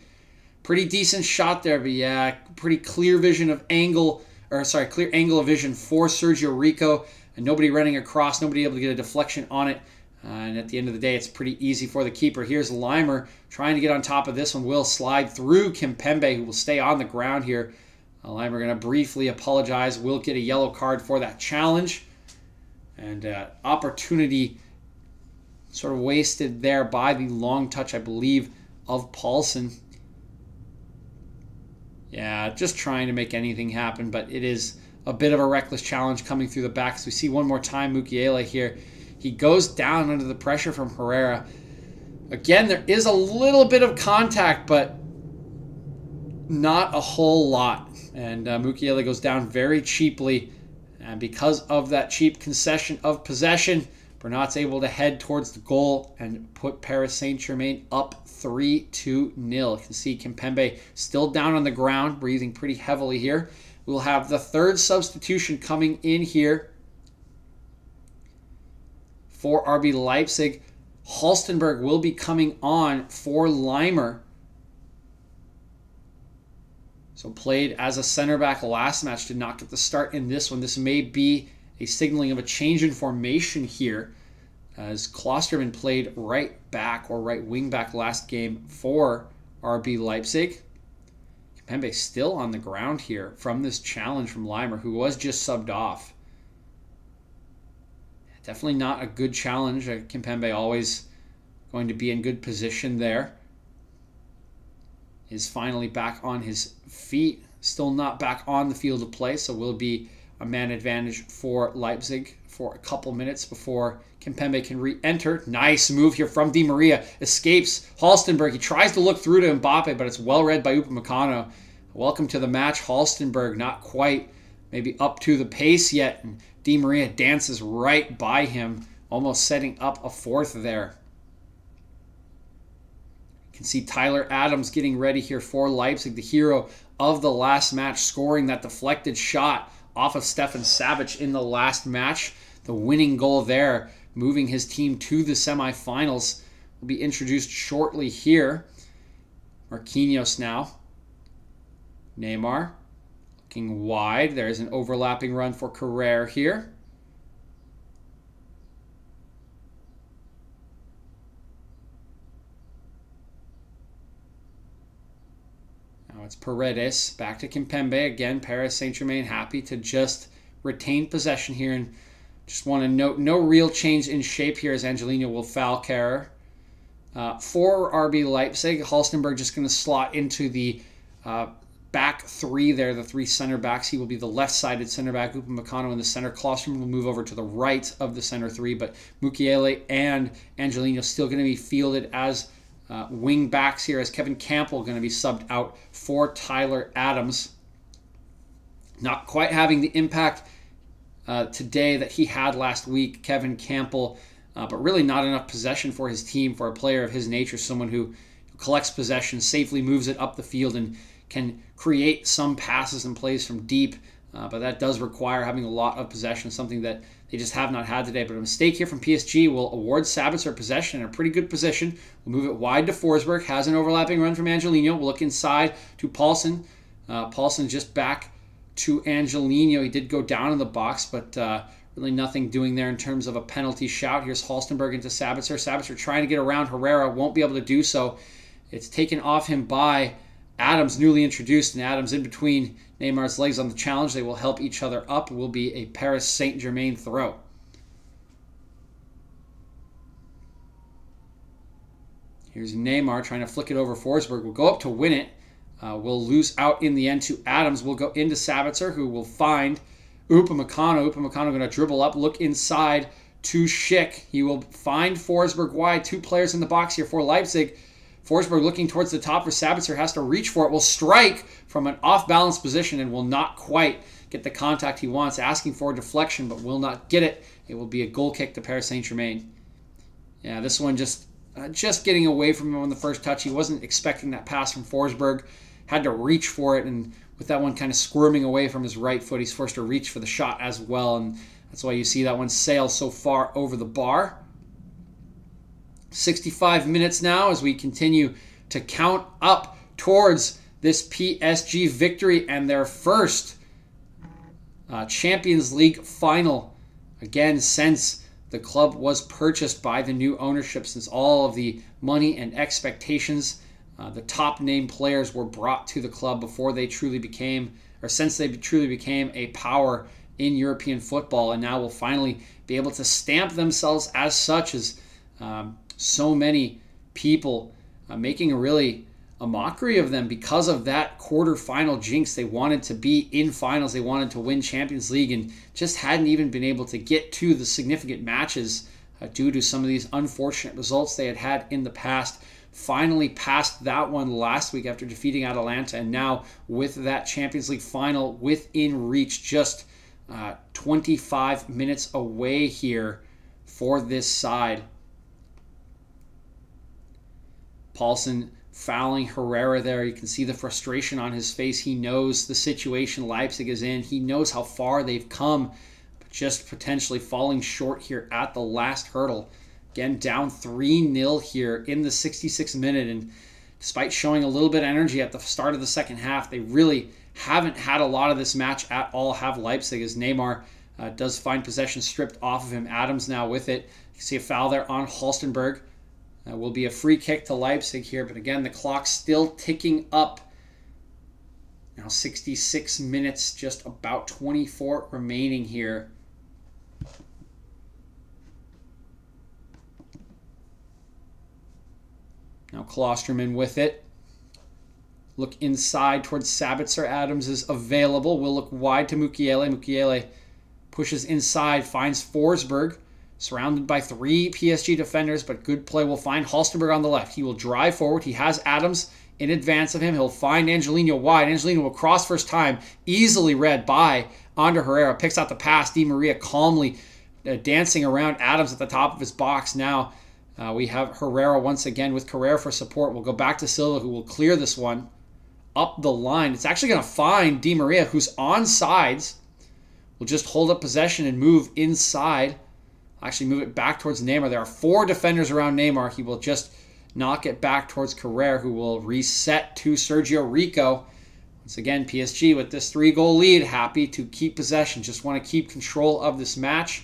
Pretty decent shot there, but yeah, pretty clear vision of angle, clear angle of vision for Sergio Rico. And nobody running across, nobody able to get a deflection on it. And at the end of the day, it's pretty easy for the keeper. Here's Leimer trying to get on top of this one. Will slide through Kimpembe, who will stay on the ground here. Leimer going to briefly apologize. Will get a yellow card for that challenge. And opportunity sort of wasted there by the long touch, I believe, of Paulsen. Yeah, just trying to make anything happen, but it is a bit of a reckless challenge coming through the back. As we see one more time, Mukiele here. He goes down under the pressure from Herrera. Again, there is a little bit of contact, but not a whole lot. And Mukiele goes down very cheaply. And because of that cheap concession of possession, Bernat's able to head towards the goal and put Paris Saint-Germain up 3-0. You can see Kimpembe still down on the ground, breathing pretty heavily here. We'll have the third substitution coming in here for RB Leipzig. Halstenberg will be coming on for Leimer. So played as a center back last match, did not get the start in this one. This may be a signaling of a change in formation here, as Klosterman played right back or right wing back last game for RB Leipzig. Kimpembe still on the ground here from this challenge from Leimer, who was just subbed off. Definitely not a good challenge. Kimpembe always going to be in good position there. Is finally back on his feet. Still not back on the field of play, so will be a man advantage for Leipzig for a couple minutes before Kimpembe can re-enter. Nice move here from Di Maria. Escapes Halstenberg. He tries to look through to Mbappe, but it's well read by Upamecano. Welcome to the match, Halstenberg. Not quite maybe up to the pace yet. And Di Maria dances right by him, almost setting up a fourth there. You can see Tyler Adams getting ready here for Leipzig, the hero of the last match, scoring that deflected shot off of Stefan Savic in the last match. The winning goal there, moving his team to the semifinals, will be introduced shortly here. Marquinhos now. Neymar looking wide. There's an overlapping run for Carrere here. Now it's Paredes. Back to Kimpembe. Again, Paris Saint-Germain happy to just retain possession here. And just want to note, no real change in shape here as Angelino will foul Carrere. For RB Leipzig, Halstenberg just going to slot into the back three there, the three center backs. He will be the left-sided center back. Upamecano in the center. Klosterman will move over to the right of the center three, but Mukiele and Angelino still going to be fielded as wing backs here, as Kevin Campbell going to be subbed out for Tyler Adams. Not quite having the impact today that he had last week, Kevin Campbell, but really not enough possession for his team for a player of his nature, someone who collects possession, safely moves it up the field, and can create some passes and plays from deep, but that does require having a lot of possession, something that they just have not had today. But a mistake here from PSG will award Sabitzer possession in a pretty good position. We'll move it wide to Forsberg, has an overlapping run from Angelino. We'll look inside to Paulsen. Paulsen just back to Angelino. He did go down in the box, but really nothing doing there in terms of a penalty shout. Here's Halstenberg into Sabitzer. Sabitzer trying to get around Herrera, won't be able to do so. It's taken off him by Adams, newly introduced, and Adams in between Neymar's legs on the challenge. They will help each other up. It will be a Paris Saint-Germain throw. Here's Neymar trying to flick it over Forsberg. Will go up to win it. Will lose out in the end to Adams. Will go into Sabitzer, who will find Upamecano. Upamecano going to dribble up, look inside to Schick. He will find Forsberg wide. Two players in the box here for Leipzig. Forsberg looking towards the top for Sabitzer, has to reach for it, will strike from an off-balance position and will not quite get the contact he wants, asking for a deflection, but will not get it. It will be a goal kick to Paris Saint-Germain. Yeah, this one just getting away from him on the first touch. He wasn't expecting that pass from Forsberg, had to reach for it, and with that one kind of squirming away from his right foot, he's forced to reach for the shot as well, and that's why you see that one sail so far over the bar. 65 minutes now as we continue to count up towards this PSG victory and their first Champions League final. Again, since the club was purchased by the new ownership, since all of the money and expectations, the top name players were brought to the club before they truly became, or since they truly became a power in European football, and now will finally be able to stamp themselves as such, as so many people making a mockery of them because of that quarterfinal jinx. They wanted to be in finals. They wanted to win Champions League and just hadn't even been able to get to the significant matches due to some of these unfortunate results they had in the past. Finally passed that one last week after defeating Atalanta, and now with that Champions League final within reach, just 25 minutes away here for this side. Paulsen fouling Herrera there. You can see the frustration on his face. He knows the situation Leipzig is in. He knows how far they've come, but just potentially falling short here at the last hurdle. Again, down 3-0 here in the 66th minute, and despite showing a little bit of energy at the start of the second half, they really haven't had a lot of this match at all, have Leipzig, as Neymar does find possession stripped off of him. Adams now with it. You can see a foul there on Halstenberg. Will be a free kick to Leipzig here, but again, the clock's still ticking up. Now 66 minutes, just about 24 remaining here. Now Klosterman with it. Look inside towards Sabitzer. Adams is available. Will look wide to Mukiele. Mukiele pushes inside, finds Forsberg. Surrounded by 3 PSG defenders, but good play will find Halstenberg on the left. He will drive forward. He has Adams in advance of him. He'll find Angelino wide. Angelino will cross first time. Easily read by Ander Herrera. Picks out the pass. Di Maria calmly dancing around Adams at the top of his box. Now we have Herrera once again with Carrera for support. We'll go back to Silva, who will clear this one up the line. It's actually going to find Di Maria, who's on sides. Will just hold up possession and move inside. Actually move it back towards Neymar. There are 4 defenders around Neymar. He will just knock it back towards Carrera, who will reset to Sergio Rico. Once again, PSG with this 3-goal lead, happy to keep possession. Just want to keep control of this match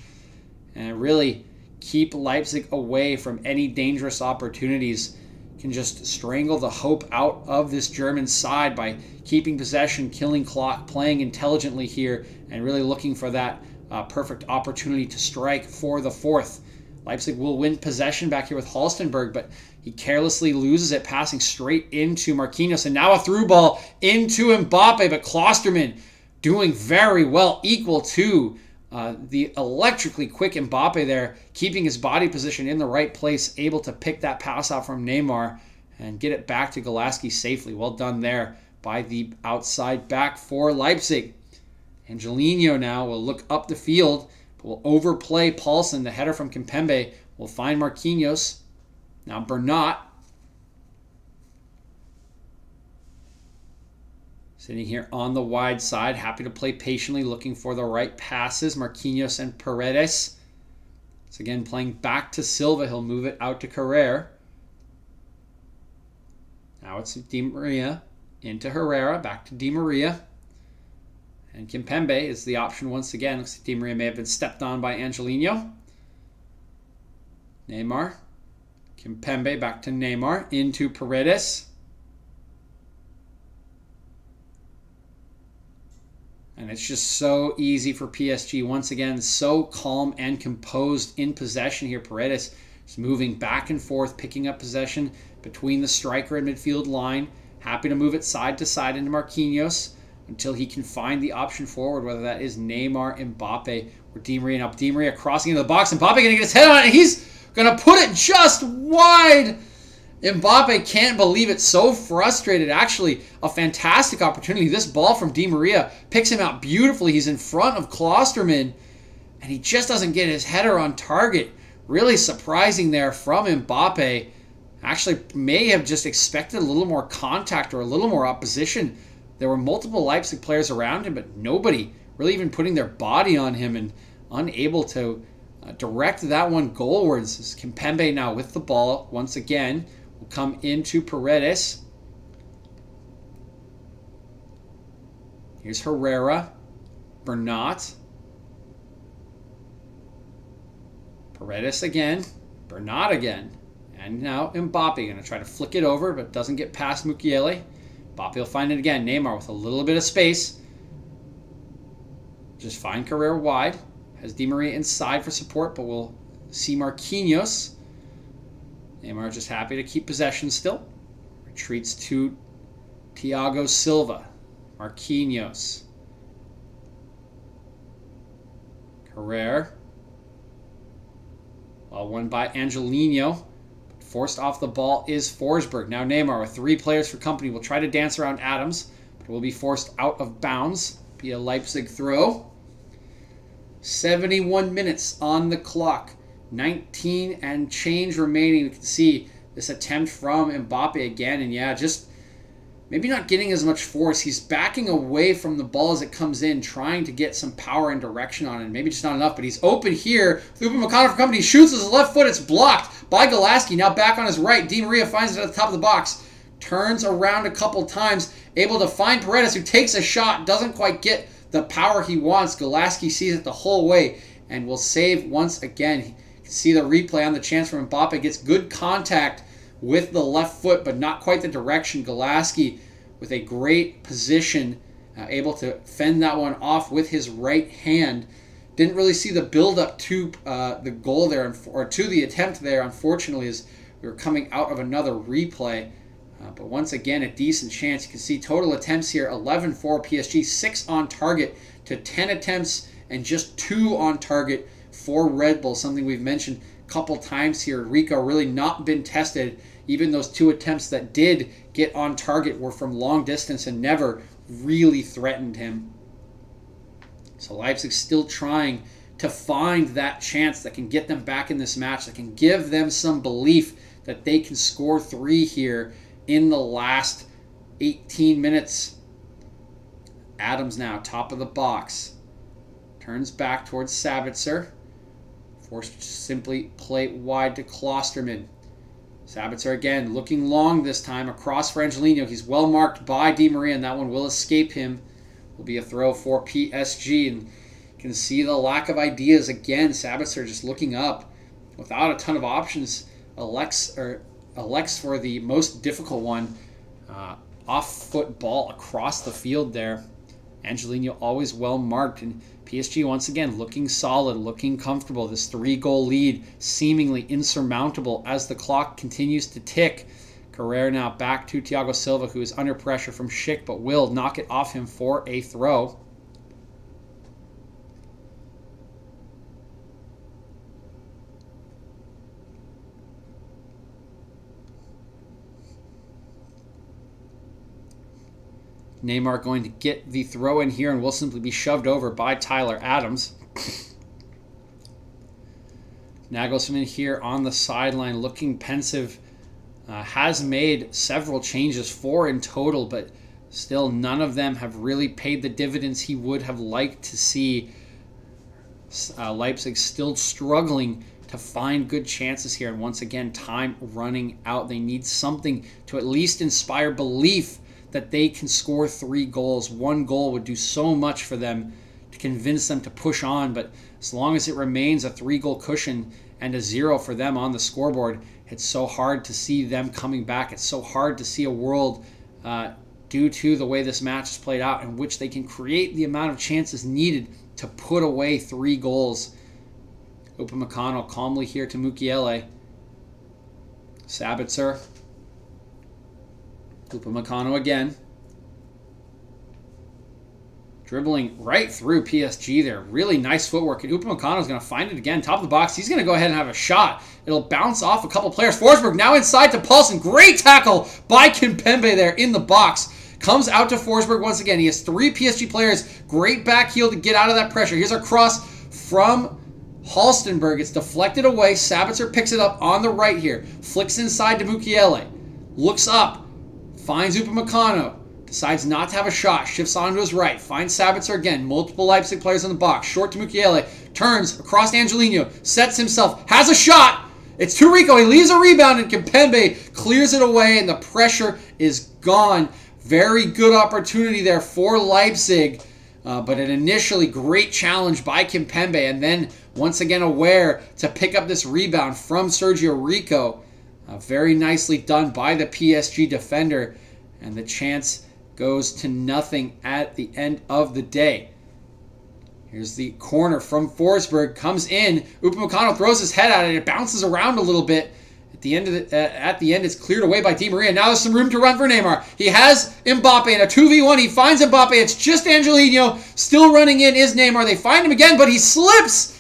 and really keep Leipzig away from any dangerous opportunities. Can just strangle the hope out of this German side by keeping possession, killing clock, playing intelligently here, and really looking for that perfect opportunity to strike for the 4th. Leipzig will win possession back here with Halstenberg, but he carelessly loses it, passing straight into Marquinhos. And now a through ball into Mbappe, but Klosterman doing very well, equal to the electrically quick Mbappe there, keeping his body position in the right place, able to pick that pass out from Neymar and get it back to Golaski safely. Well done there by the outside back for Leipzig. Angelino now will look up the field, but will overplay Paulsen. The header from Kimpembe will find Marquinhos. Now Bernat. Sitting here on the wide side, happy to play patiently, looking for the right passes. Marquinhos and Paredes. So again, playing back to Silva. He'll move it out to Carrera. Now it's Di Maria into Herrera, back to Di Maria. And Kimpembe is the option once again. Looks like Di Maria may have been stepped on by Angelino. Neymar. Kimpembe back to Neymar. Into Paredes. And it's just so easy for PSG. Once again, so calm and composed in possession here. Paredes is moving back and forth, picking up possession between the striker and midfield line. Happy to move it side to side into Marquinhos until he can find the option forward, whether that is Neymar, Mbappe, or Di Maria. Now Di Maria crossing into the box. Mbappe going to get his head on it, and he's going to put it just wide. Mbappe can't believe it. So frustrated. Actually, a fantastic opportunity. This ball from Di Maria picks him out beautifully. He's in front of Klosterman, and he just doesn't get his header on target. Really surprising there from Mbappe. Actually, may have just expected a little more contact or a little more opposition. There were multiple Leipzig players around him, but nobody really even putting their body on him, and unable to direct that one goalwards. This Kimpembe now with the ball once again. Will come into Paredes. Here's Herrera. Bernat. Paredes again. Bernat again. And now Mbappe going to try to flick it over, but doesn't get past Mukiele. Mbappe will find it again. Neymar with a little bit of space. Just find Carrera wide. Has Di Maria inside for support, but we'll see Marquinhos. Neymar just happy to keep possession still. Retreats to Thiago Silva. Marquinhos. Carrere. Well, won by Angelino. Forced off the ball is Forsberg. Now Neymar with 3 players for company will try to dance around Adams, but will be forced out of bounds. Be a Leipzig throw. 71 minutes on the clock. 19 and change remaining. You can see this attempt from Mbappe again. And yeah, just maybe not getting as much force. He's backing away from the ball as it comes in, trying to get some power and direction on it. Maybe just not enough, but he's open here. Upamecano for company. Shoots with his left foot. It's blocked by Golaski. Now back on his right. Di Maria finds it at the top of the box. Turns around a couple times. Able to find Paredes, who takes a shot. Doesn't quite get the power he wants. Golaski sees it the whole way and will save once again. You can see the replay on the chance from Mbappe. Gets good contact with the left foot, but not quite the direction. Golaski with a great position, able to fend that one off with his right hand. Didn't really see the build-up to the goal there, or to the attempt there, unfortunately, as we were coming out of another replay. But once again, a decent chance. You can see total attempts here, 11 for PSG, 6 on target to 10 attempts, and just 2 on target for Red Bull, something we've mentioned a couple times here. Rico really not been tested. Even those 2 attempts that did get on target were from long distance and never really threatened him. So Leipzig still trying to find that chance that can get them back in this match, that can give them some belief that they can score 3 here in the last 18 minutes. Adams now, top of the box. Turns back towards Sabitzer. Forced to simply play wide to Klosterman. Sabitzer again, looking long this time, across for Angelino. He's well marked by Di Maria, and that one will escape him. Will be a throw for PSG, and you can see the lack of ideas again. Sabitzer just looking up without a ton of options. Elects for the most difficult one. Off-foot ball across the field there. Angelino always well marked, and PSG once again looking solid, looking comfortable. This 3-goal lead seemingly insurmountable as the clock continues to tick. Carrere now back to Thiago Silva, who is under pressure from Schick, but will knock it off him for a throw. Neymar going to get the throw in here and will simply be shoved over by Tyler Adams. Nagelsmann here on the sideline looking pensive. Has made several changes, 4 in total, but still none of them have really paid the dividends he would have liked to see. Leipzig still struggling to find good chances here. And once again, time running out. They need something to at least inspire belief that they can score 3 goals. 1 goal would do so much for them to convince them to push on, but as long as it remains a 3-goal cushion and a 0 for them on the scoreboard, it's so hard to see them coming back. It's so hard to see a world, due to the way this match is played out, in which they can create the amount of chances needed to put away 3 goals. Upamecano calmly here to Mukiele. Sabitzer. Upamecano again. Dribbling right through PSG there. Really nice footwork. And Upamecano is going to find it again. Top of the box. He's going to go ahead and have a shot. It'll bounce off a couple players. Forsberg now inside to Paulsen. Great tackle by Kimpembe there in the box. Comes out to Forsberg once again. He has 3 PSG players. Great back heel to get out of that pressure. Here's a cross from Halstenberg. It's deflected away. Sabitzer picks it up on the right here. Flicks inside to Mukiele. Looks up. Finds Upamecano. Decides not to have a shot. Shifts onto his right. Finds Sabitzer again. Multiple Leipzig players in the box. Short to Mukiele. Turns across to Angelino. Sets himself. Has a shot. It's to Rico. He leaves a rebound and Kimpembe clears it away and the pressure is gone. Very good opportunity there for Leipzig. But an initially great challenge by Kimpembe. And then once again aware to pick up this rebound from Sergio Rico. Very nicely done by the PSG defender. And the chance goes to nothing at the end of the day. Here's the corner from Forsberg. Comes in. Upamecano throws his head at it. It bounces around a little bit. It At the end, it's cleared away by Di Maria. Now there's some room to run for Neymar. He has Mbappe in a 2v1. He finds Mbappe. It's just Angelino. Still running in is Neymar. They find him again, but he slips.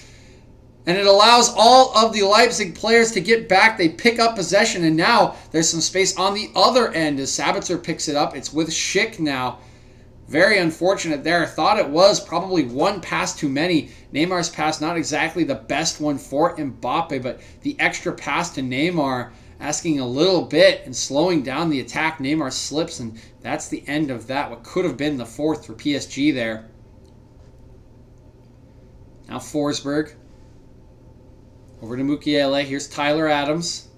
And it allows all of the Leipzig players to get back. They pick up possession, and now there's some space on the other end as Sabitzer picks it up. It's with Schick now. Very unfortunate there. Thought it was probably one pass too many. Neymar's pass, not exactly the best one for Mbappe, but the extra pass to Neymar, asking a little bit and slowing down the attack. Neymar slips, and that's the end of that. What could have been the fourth for PSG there. Now Forsberg. Over to Mukiele. Here's Tyler Adams.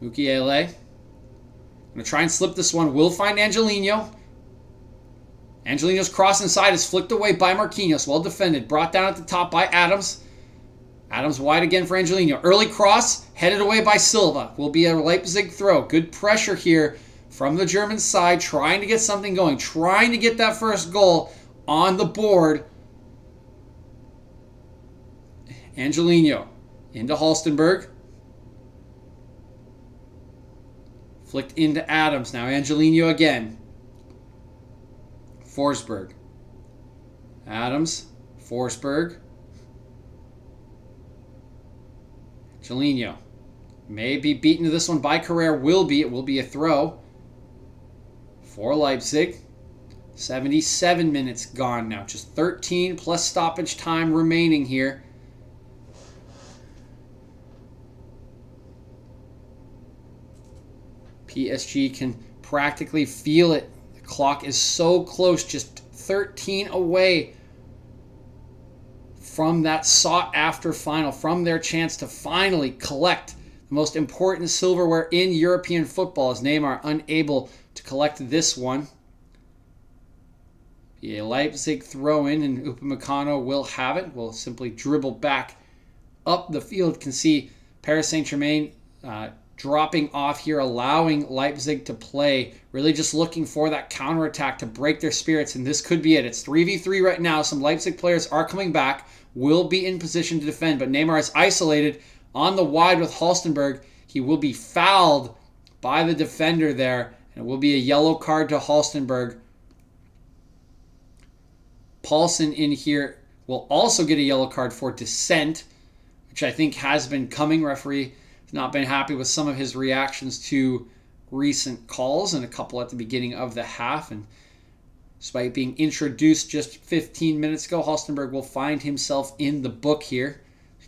Mukiele. Going to try and slip this one. Will find Angelino. Angelino's cross inside is flicked away by Marquinhos. Well defended. Brought down at the top by Adams. Adams wide again for Angelino. Early cross. Headed away by Silva. Will be a Leipzig throw. Good pressure here from the German side. Trying to get something going. Trying to get that first goal on the board. Angelino into Halstenberg. Flicked into Adams. Now Angelino again. Forsberg. Adams. Forsberg. Angelino. May be beaten to this one by Carrere. Will be. It will be a throw for Leipzig. 77 minutes gone now. Just 13 plus stoppage time remaining here. PSG can practically feel it. The clock is so close, just 13 away from that sought-after final, from their chance to finally collect the most important silverware in European football, as Neymar unable to collect this one. Be a Leipzig throw-in, and Upamecano will have it. Will simply dribble back up the field. Can see Paris Saint-Germain dropping off here, allowing Leipzig to play, really just looking for that counterattack to break their spirits, and this could be it. It's 3v3 right now. Some Leipzig players are coming back, will be in position to defend, but Neymar is isolated on the wide with Halstenberg. He will be fouled by the defender there, and it will be a yellow card to Halstenberg. Paulsen in here will also get a yellow card for dissent, which I think has been coming. Referee not been happy with some of his reactions to recent calls, and a couple at the beginning of the half. And despite being introduced just 15 minutes ago, Halstenberg will find himself in the book here.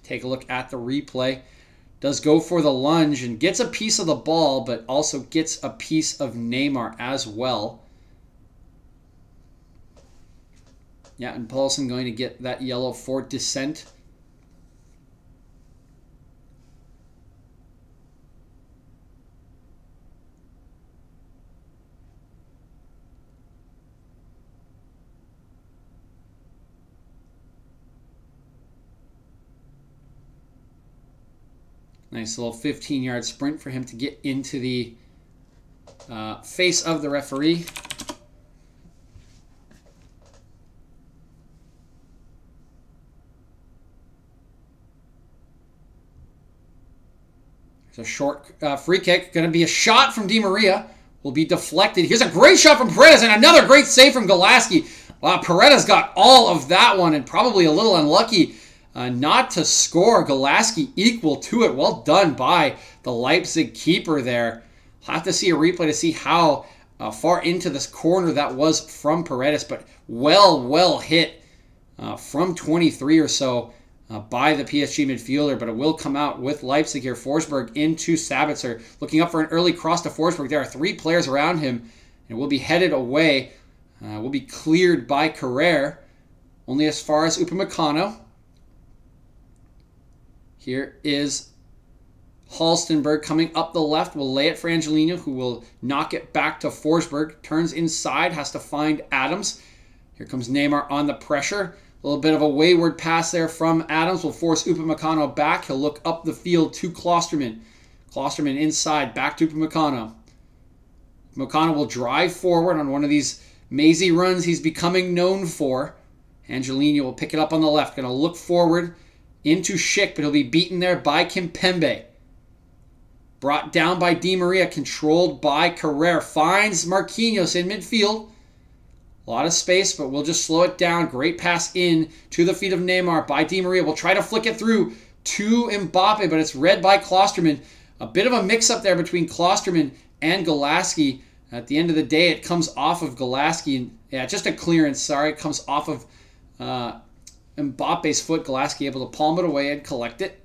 Take a look at the replay. Does go for the lunge and gets a piece of the ball, but also gets a piece of Neymar as well. Yeah, and Paulsen going to get that yellow for dissent. Nice little 15-yard sprint for him to get into the face of the referee. There's a short free kick. Going to be a shot from Di Maria. Will be deflected. Here's a great shot from Paredes and another great save from Golaski. Wow, Paredes got all of that one and probably a little unlucky not to score. Golaski equal to it. Well done by the Leipzig keeper there. I'll have to see a replay to see how far into this corner that was from Paredes, but well hit from 23 or so by the PSG midfielder, but it will come out with Leipzig here. Forsberg into Sabitzer, looking up for an early cross to Forsberg. There are three players around him, and will be headed away. Will be cleared by Carrere, only as far as Upamecano. Here is Halstenberg coming up the left. Will lay it for Angelino, who will knock it back to Forsberg. Turns inside, has to find Adams. Here comes Neymar on the pressure. A little bit of a wayward pass there from Adams. Will force Upamecano back. He'll look up the field to Klosterman. Klosterman inside, back to Upamecano. Upamecano will drive forward on one of these mazy runs he's becoming known for. Angelino will pick it up on the left. Going to look forward into Schick, but he'll be beaten there by Kimpembe. Brought down by Di Maria, controlled by Carrera. Finds Marquinhos in midfield. A lot of space, but we'll just slow it down. Great pass in to the feet of Neymar by Di Maria. We'll try to flick it through to Mbappe, but it's read by Klosterman. A bit of a mix-up there between Klosterman and Golaski. At the end of the day, it comes off of Golaski. And, yeah, just a clearance, sorry. It comes off of Mbappe's foot. Golaski able to palm it away and collect it.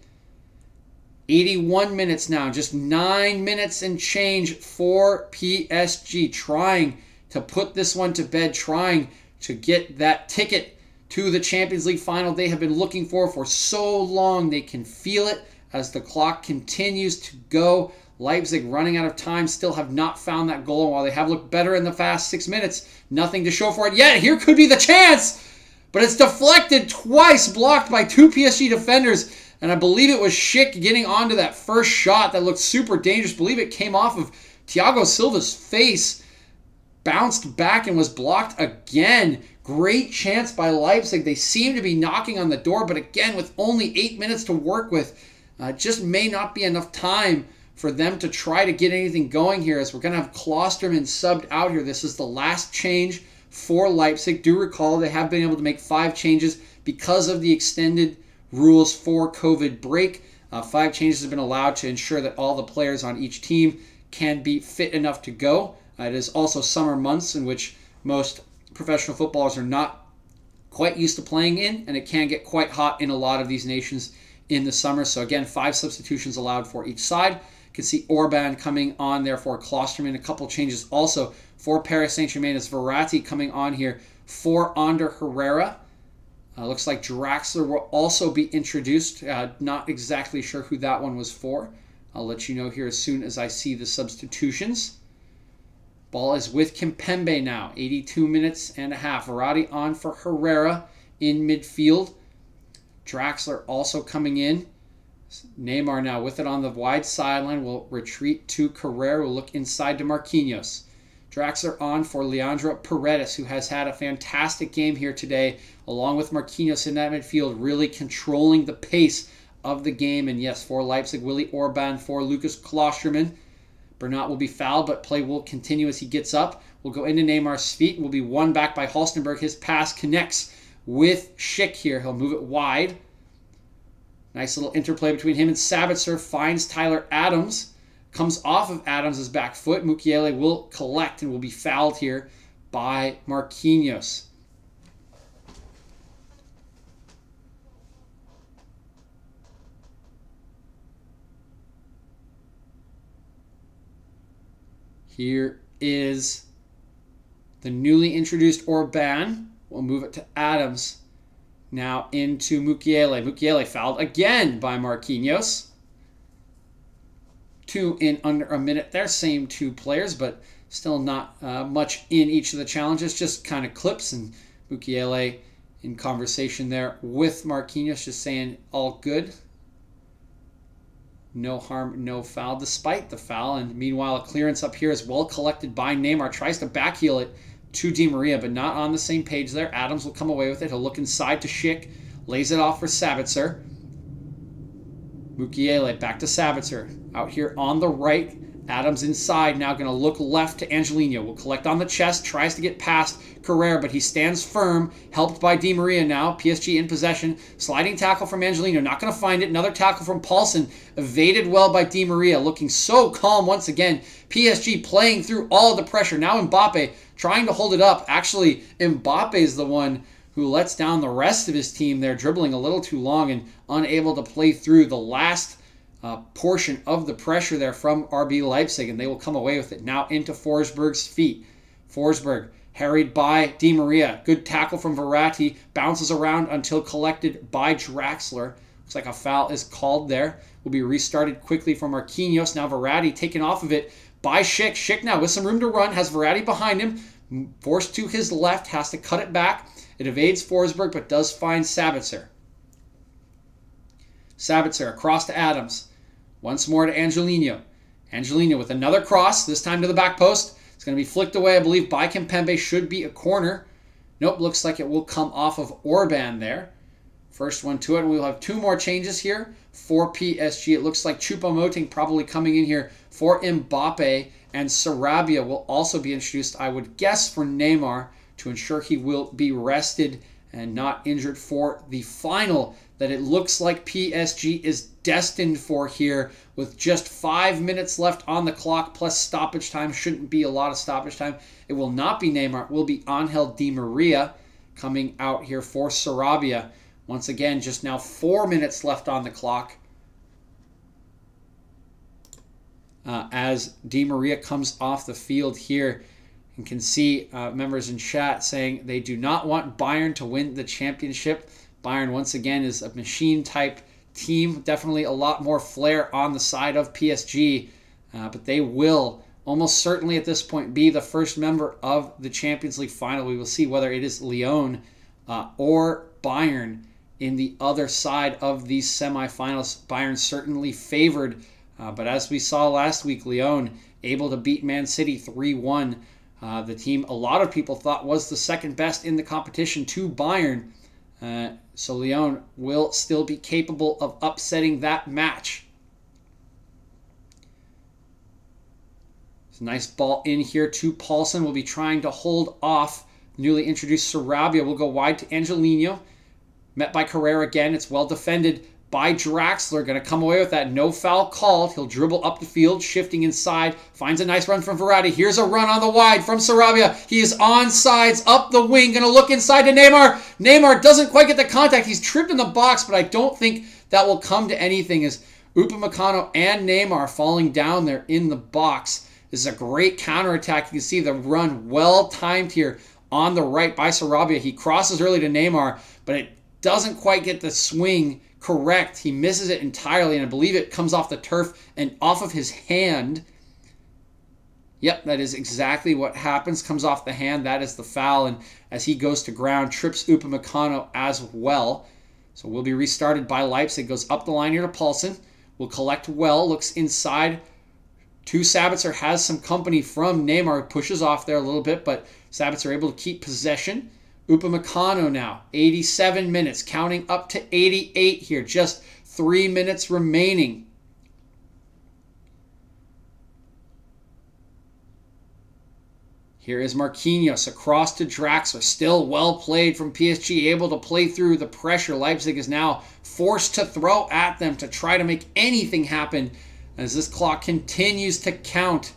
81 minutes now, just 9 minutes and change for PSG, trying to put this one to bed, trying to get that ticket to the Champions League final they have been looking for so long. They can feel it as the clock continues to go. Leipzig running out of time, still have not found that goal. And while they have looked better in the fast 6 minutes, nothing to show for it yet. Here could be the chance, but it's deflected twice, blocked by two PSG defenders. And I believe it was Schick getting onto that first shot that looked super dangerous. I believe it came off of Thiago Silva's face, bounced back and was blocked again. Great chance by Leipzig. They seem to be knocking on the door, but again, with only 8 minutes to work with, just may not be enough time for them to try to get anything going here, as we're going to have Klosterman subbed out here. This is the last change for Leipzig. Do recall they have been able to make 5 changes because of the extended rules for COVID break. 5 changes have been allowed to ensure that all the players on each team can be fit enough to go. It is also summer months in which most professional footballers are not quite used to playing in, and it can get quite hot in a lot of these nations in the summer. So again, 5 substitutions allowed for each side. You can see Orban coming on there for Klosterman. A couple changes also for Paris Saint-Germain as Verratti coming on here for Ander Herrera. Looks like Draxler will also be introduced. Not exactly sure who that one was for. I'll let you know here as soon as I see the substitutions. Ball is with Kimpembe now. 82 minutes and a half. Verratti on for Herrera in midfield. Draxler also coming in. Neymar now with it on the wide sideline. Will retreat to Carrera. Will look inside to Marquinhos. Draxler on for Leandro Paredes, who has had a fantastic game here today, along with Marquinhos in that midfield, really controlling the pace of the game. And yes, for Leipzig, Willy Orban for Lucas Klosterman. Bernat will be fouled, but play will continue as he gets up. Will go into Neymar's feet. Will be won back by Halstenberg. His pass connects with Schick here. He'll move it wide. Nice little interplay between him and Sabitzer. Finds Tyler Adams. Comes off of Adams' back foot. Mukiele will collect and will be fouled here by Marquinhos. Here is the newly introduced Orban. We'll move it to Adams. Now into Mukiele. Mukiele fouled again by Marquinhos. 2 in under a minute there. Same 2 players, but still not much in each of the challenges. Just kind of clips, and Mukiele in conversation there with Marquinhos, just saying all good. No harm, no foul, despite the foul. And meanwhile, a clearance up here is well collected by Neymar. Tries to backheel it to Di Maria, but not on the same page there. Adams will come away with it. He'll look inside to Schick. Lays it off for Sabitzer. Mukiele back to Sabitzer. Out here on the right. Adams inside. Now going to look left to Angelino. Will collect on the chest. Tries to get past Carrera, but he stands firm. Helped by Di Maria now. PSG in possession. Sliding tackle from Angelino. Not going to find it. Another tackle from Paulsen. Evaded well by Di Maria. Looking so calm once again. PSG playing through all of the pressure. Now Mbappe trying to hold it up. Actually, Mbappe is the one who lets down the rest of his team there, dribbling a little too long and unable to play through the last portion of the pressure there from RB Leipzig, and they will come away with it. Now into Forsberg's feet. Forsberg harried by Di Maria. Good tackle from Verratti. Bounces around until collected by Draxler. Looks like a foul is called there. Will be restarted quickly from Marquinhos. Now Verratti taken off of it by Schick. Schick now with some room to run. Has Verratti behind him. Forced to his left. Has to cut it back. It evades Forsberg, but does find Sabitzer. Sabitzer across to Adams. Once more to Angelino. Angelino with another cross, this time to the back post. It's going to be flicked away, I believe, by Kimpembe. Should be a corner. Nope, looks like it will come off of Orban there. First one to it. We'll have 2 more changes here for PSG. It looks like Choupo-Moting probably coming in here for Mbappe, and Sarabia will also be introduced, I would guess, for Neymar to ensure he will be rested and not injured for the final that it looks like PSG is destined for here with just 5 minutes left on the clock plus stoppage time. Shouldn't be a lot of stoppage time. It will not be Neymar. It will be Angel Di Maria coming out here for Sarabia. Once again, just now 4 minutes left on the clock as Di Maria comes off the field here. You can see members in chat saying they do not want Bayern to win the championship. Bayern, once again, is a machine-type team. Definitely a lot more flair on the side of PSG. But they will almost certainly at this point be the first member of the Champions League final. We will see whether it is Lyon or Bayern in the other side of these semifinals. Bayern certainly favored. But as we saw last week, Lyon able to beat Man City 3-1. The team a lot of people thought was the second best in the competition to Bayern. So Lyon will still be capable of upsetting that match. It's a nice ball in here to Paulsen. Will be trying to hold off newly introduced Sarabia. Will go wide to Angelino. Met by Carrera again. It's well defended by Draxler. Going to come away with that. No foul called. He'll dribble up the field, shifting inside. Finds a nice run from Verratti. Here's a run on the wide from Sarabia. He is onside, up the wing. Going to look inside to Neymar. Neymar doesn't quite get the contact. He's tripped in the box, but I don't think that will come to anything as Upamecano and Neymar falling down there in the box. This is a great counterattack. You can see the run well timed here on the right by Sarabia. He crosses early to Neymar, but it doesn't quite get the swing correct. He misses it entirely, and I believe it comes off the turf and off of his hand. Yep, that is exactly what happens. Comes off the hand. That is the foul, and as he goes to ground, trips Upamecano as well. So will be restarted by Leipzig. Goes up the line here to Paulsen. Will collect well. Looks inside to Sabitzer. Has some company from Neymar. Pushes off there a little bit, but Sabitzer able to keep possession. Upamecano now, 87 minutes, counting up to 88 here. Just 3 minutes remaining. Here is Marquinhos across to Draxler. Still well played from PSG, able to play through the pressure. Leipzig is now forced to throw at them to try to make anything happen as this clock continues to count.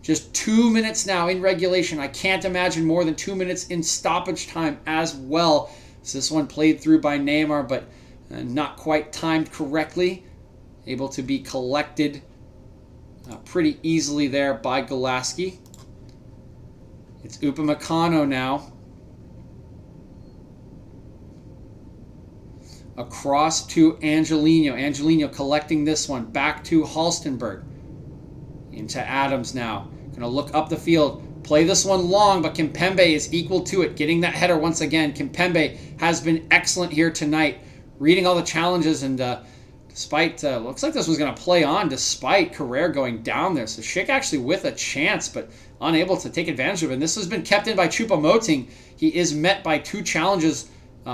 Just 2 minutes now in regulation. I can't imagine more than 2 minutes in stoppage time as well. So this one played through by Neymar, but not quite timed correctly. Able to be collected pretty easily there by Golaski. It's Upamecano now. Across to Angelino. Angelino collecting this one. Back to Halstenberg. Into Adams now. Going to look up the field. Play this one long, but Kimpembe is equal to it. Getting that header once again. Kimpembe has been excellent here tonight. Reading all the challenges, and despite, looks like this was going to play on despite Carrera going down there. So Schick actually with a chance, but unable to take advantage of it. And this has been kept in by Choupo-Moting. He is met by 2 challenges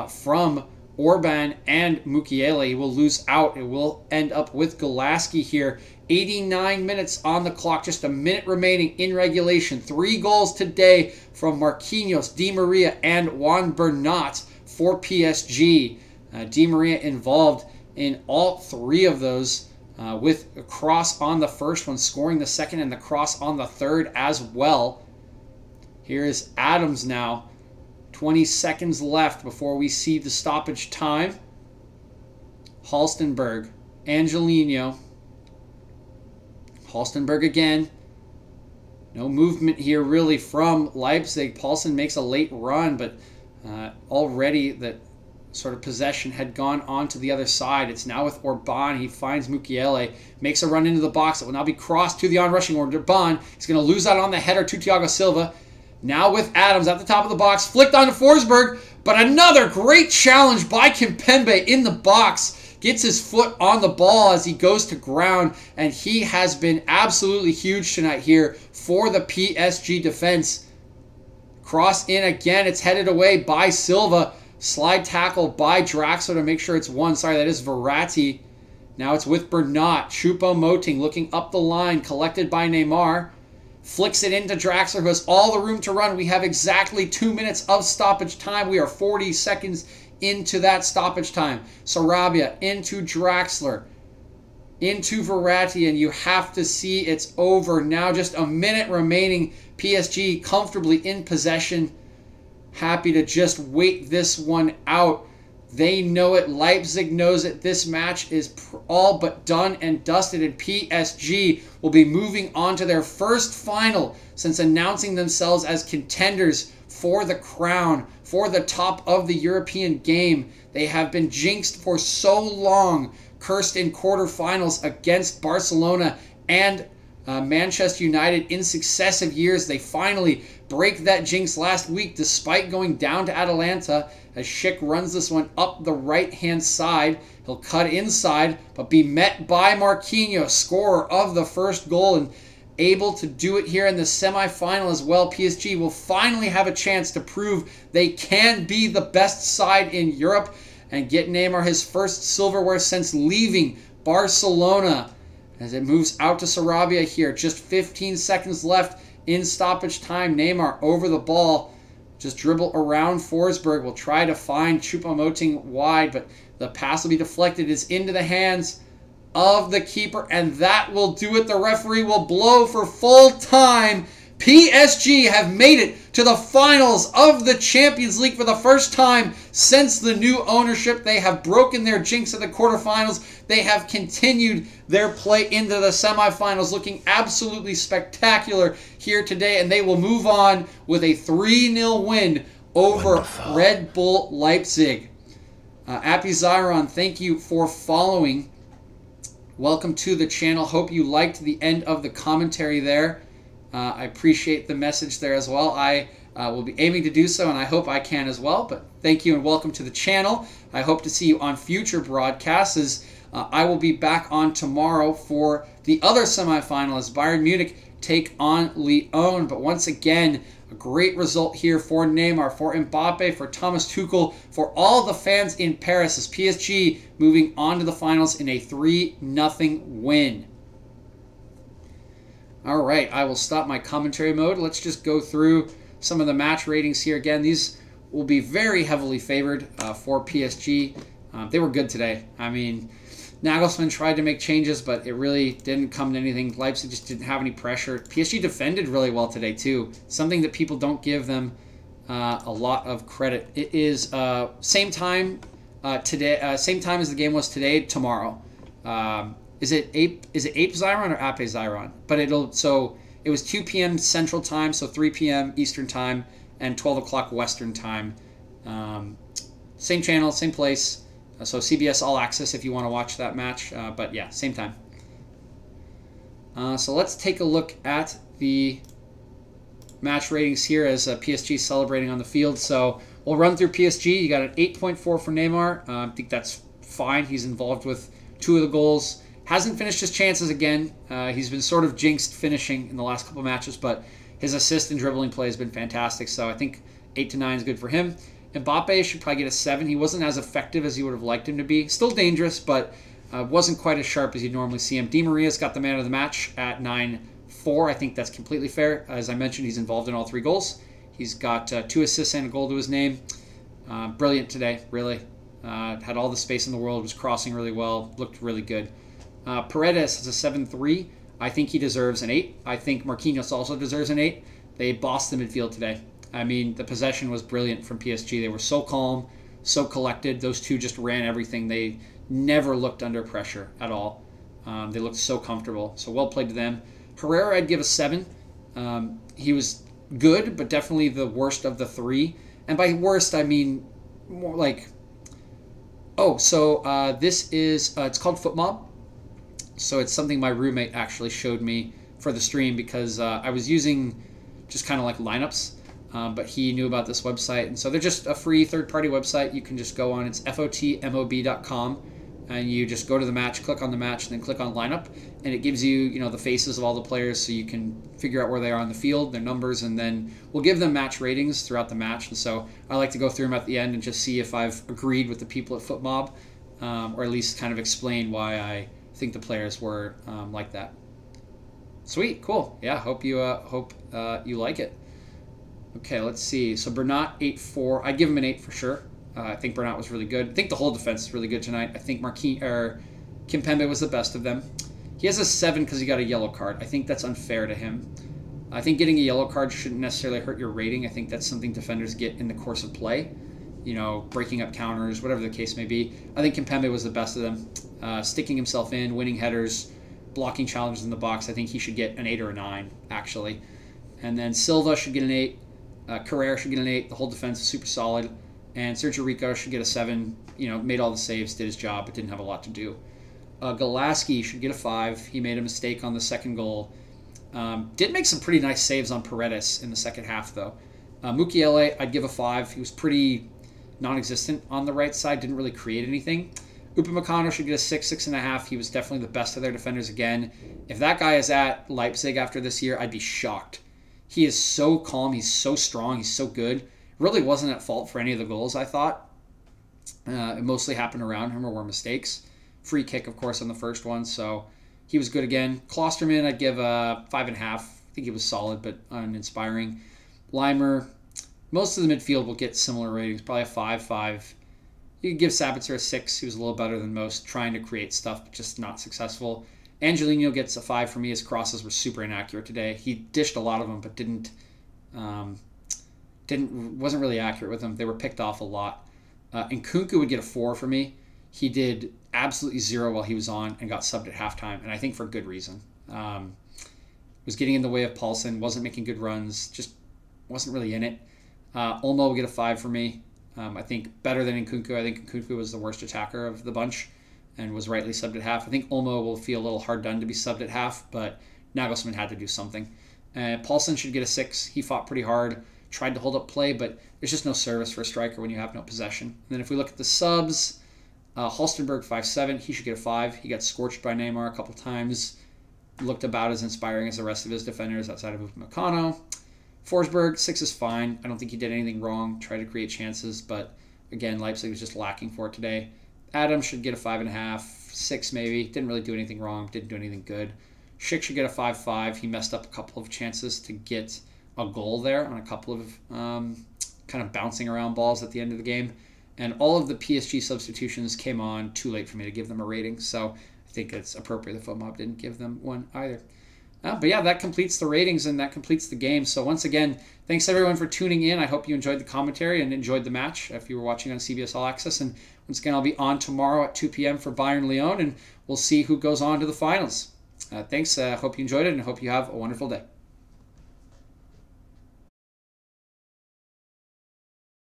from Orban and Mukiele. He will lose out. It will end up with Golaski here. 89 minutes on the clock. Just a minute remaining in regulation. 3 goals today from Marquinhos, Di Maria, and Juan Bernat for PSG. Di Maria involved in all 3 of those with a cross on the first one, scoring the second, and the cross on the third as well. Here is Adams now. 20 seconds left before we see the stoppage time. Halstenberg, Angelino. Halstenberg again. No movement here really from Leipzig. Paulsen makes a late run, but already that sort of possession had gone on to the other side. It's now with Orban. He finds Mukiele, makes a run into the box. It will now be crossed to the onrushing Orban. He's going to lose out on the header to Thiago Silva. Now with Adams at the top of the box, flicked onto Forsberg, but another great challenge by Kimpembe in the box. Gets his foot on the ball as he goes to ground, and he has been absolutely huge tonight here for the PSG defense. Cross in again. It's headed away by Silva. Slide tackle by Draxler to make sure it's one. Sorry, that is Verratti. Now it's with Bernat. Choupo-Moting looking up the line, collected by Neymar. Flicks it into Draxler, who has all the room to run. We have exactly 2 minutes of stoppage time. We are 40 seconds into that stoppage time. Sarabia into Draxler, into Verratti, and you have to see it's over. Now just a minute remaining. PSG comfortably in possession. Happy to just wait this one out. They know it. Leipzig knows it. This match is all but done and dusted, and PSG will be moving on to their first final since announcing themselves as contenders for the crown, for the top of the European game. They have been jinxed for so long, cursed in quarterfinals against Barcelona and Manchester United in successive years. They finally break that jinx last week despite going down to Atalanta, as Schick runs this one up the right-hand side. He'll cut inside, but be met by Marquinhos, scorer of the first goal, and able to do it here in the semifinal as well. PSG will finally have a chance to prove they can be the best side in Europe and get Neymar his first silverware since leaving Barcelona. As it moves out to Sarabia here, just 15 seconds left in stoppage time. Neymar over the ball, just dribble around Forsberg. Will try to find Choupo-Moting wide, but the pass will be deflected. It's into the hands of the keeper, and that will do it. The referee will blow for full time. PSG have made it to the finals of the Champions League for the first time since the new ownership. They have broken their jinx at the quarterfinals. They have continued their play into the semifinals, looking absolutely spectacular here today, and they will move on with a 3-0 win over Red Bull Leipzig. Appy Zyron, thank you for following. Welcome to the channel. Hope you liked the end of the commentary there. I appreciate the message there as well. I will be aiming to do so, and I hope I can as well. But thank you and welcome to the channel. I hope to see you on future broadcasts, as I will be back on tomorrow for the other semifinal as Bayern Munich take on Lyon. But once again, a great result here for Neymar, for Mbappe, for Thomas Tuchel, for all the fans in Paris, as PSG moving on to the finals in a 3-0 win. All right, I will stop my commentary mode. Let's just go through some of the match ratings here. Again, these will be very heavily favored for PSG. They were good today. I mean, Nagelsmann tried to make changes, but it really didn't come to anything. Leipzig just didn't have any pressure. PSG defended really well today, too. Something that people don't give them a lot of credit. It is same time today, same time as the game was today, tomorrow. Is it Ape Zyron or Ape Zyron? But it was 2 p.m. Central Time, so 3 p.m. Eastern Time, and 12 o'clock Western Time. Same channel, same place. So CBS All Access if you want to watch that match. But yeah, same time. So let's take a look at the match ratings here as PSG celebrating on the field. So we'll run through PSG. You got an 8.4 for Neymar. I think that's fine. He's involved with 2 of the goals. Hasn't finished his chances again. He's been sort of jinxed finishing in the last couple matches, but his assist and dribbling play has been fantastic. So I think 8 to 9 is good for him. Mbappe should probably get a 7. He wasn't as effective as you would have liked him to be. Still dangerous, but wasn't quite as sharp as you'd normally see him. Di Maria's got the man of the match at 9.4. I think that's completely fair. As I mentioned, he's involved in all 3 goals. He's got 2 assists and a goal to his name. Brilliant today, really. Had all the space in the world, was crossing really well, looked really good. Paredes has a 7.3. I think he deserves an 8. I think Marquinhos also deserves an 8. They bossed the midfield today. I mean, the possession was brilliant from PSG. They were so calm, so collected. Those 2 just ran everything. They never looked under pressure at all. They looked so comfortable. So well played to them. Herrera, I'd give a 7. He was good, but definitely the worst of the 3. And by worst, I mean more like... Oh, so this is... it's called FootMob. So it's something my roommate actually showed me for the stream, because I was using just kind of like lineups. But he knew about this website, and so they're just a free third-party website. You can just go on. It's FOTMOB.com, and you just go to the match, click on the match, and then click on lineup, and it gives you, the faces of all the players, so you can figure out where they are on the field, their numbers, and then we'll give them match ratings throughout the match. And so I like to go through them at the end and just see if I've agreed with the people at FootMob, or at least kind of explain why I think the players were like that. Sweet, cool. Yeah, hope you like it. Okay, let's see. So Bernat 8-4. I'd give him an 8 for sure. I think Bernat was really good. I think the whole defense is really good tonight. I think Kimpembe was the best of them. He has a 7 because he got a yellow card. I think that's unfair to him. I think getting a yellow card shouldn't necessarily hurt your rating. I think that's something defenders get in the course of play. Breaking up counters, whatever the case may be. I think Kimpembe was the best of them. Sticking himself in, winning headers, blocking challenges in the box. I think he should get an 8 or a 9, actually. And then Silva should get an 8. Carrera should get an 8. The whole defense is super solid. And Sergio Rico should get a 7. Made all the saves, did his job, but didn't have a lot to do. Golaski should get a 5. He made a mistake on the second goal. Did make some pretty nice saves on Paredes in the second half, though. Mukiele, I'd give a 5. He was pretty non-existent on the right side, didn't really create anything. Upamecano should get a 6, 6.5. He was definitely the best of their defenders again. If that guy is at Leipzig after this year, I'd be shocked. He is so calm, he's so strong, he's so good. Really wasn't at fault for any of the goals, I thought. It mostly happened around him or were mistakes. Free kick, of course, on the first one, so he was good again. Klosterman, I'd give a 5.5. I think he was solid, but uninspiring. Leimer, most of the midfield will get similar ratings, probably a 5, 5. You could give Sabitzer a 6. He was a little better than most, trying to create stuff, but just not successful. Angelino gets a 5 for me. His crosses were super inaccurate today. He dished a lot of them, but wasn't really accurate with them. They were picked off a lot. And Nkunku would get a 4 for me. He did absolutely 0 while he was on and got subbed at halftime, and I think for good reason. Was getting in the way of Paulson, wasn't making good runs, just wasn't really in it. Olmo will get a 5 for me. I think better than Nkunku. I think Nkunku was the worst attacker of the bunch and was rightly subbed at half. I think Olmo will feel a little hard done to be subbed at half, but Nagelsmann had to do something. Paulson should get a 6. He fought pretty hard, tried to hold up play, but there's just no service for a striker when you have no possession. And then if we look at the subs, Halstenberg 5-7. He should get a 5. He got scorched by Neymar a couple times. Looked about as inspiring as the rest of his defenders outside of Upamecano. Forsberg, 6 is fine. I don't think he did anything wrong. Tried to create chances, but again, Leipzig was just lacking for it today. Adams should get a 5.5, 6 maybe. Didn't really do anything wrong. Didn't do anything good. Schick should get a 5-5. He messed up a couple of chances to get a goal there on a couple of kind of bouncing around balls at the end of the game. And all of the PSG substitutions came on too late for me to give them a rating. So I think it's appropriate that FootMob didn't give them one either. But yeah, that completes the ratings and that completes the game. So once again, thanks everyone for tuning in. I hope you enjoyed the commentary and enjoyed the match if you were watching on CBS All Access. And once again, I'll be on tomorrow at 2 p.m. for Bayern Lyon, and we'll see who goes on to the finals. Thanks. Hope you enjoyed it and hope you have a wonderful day.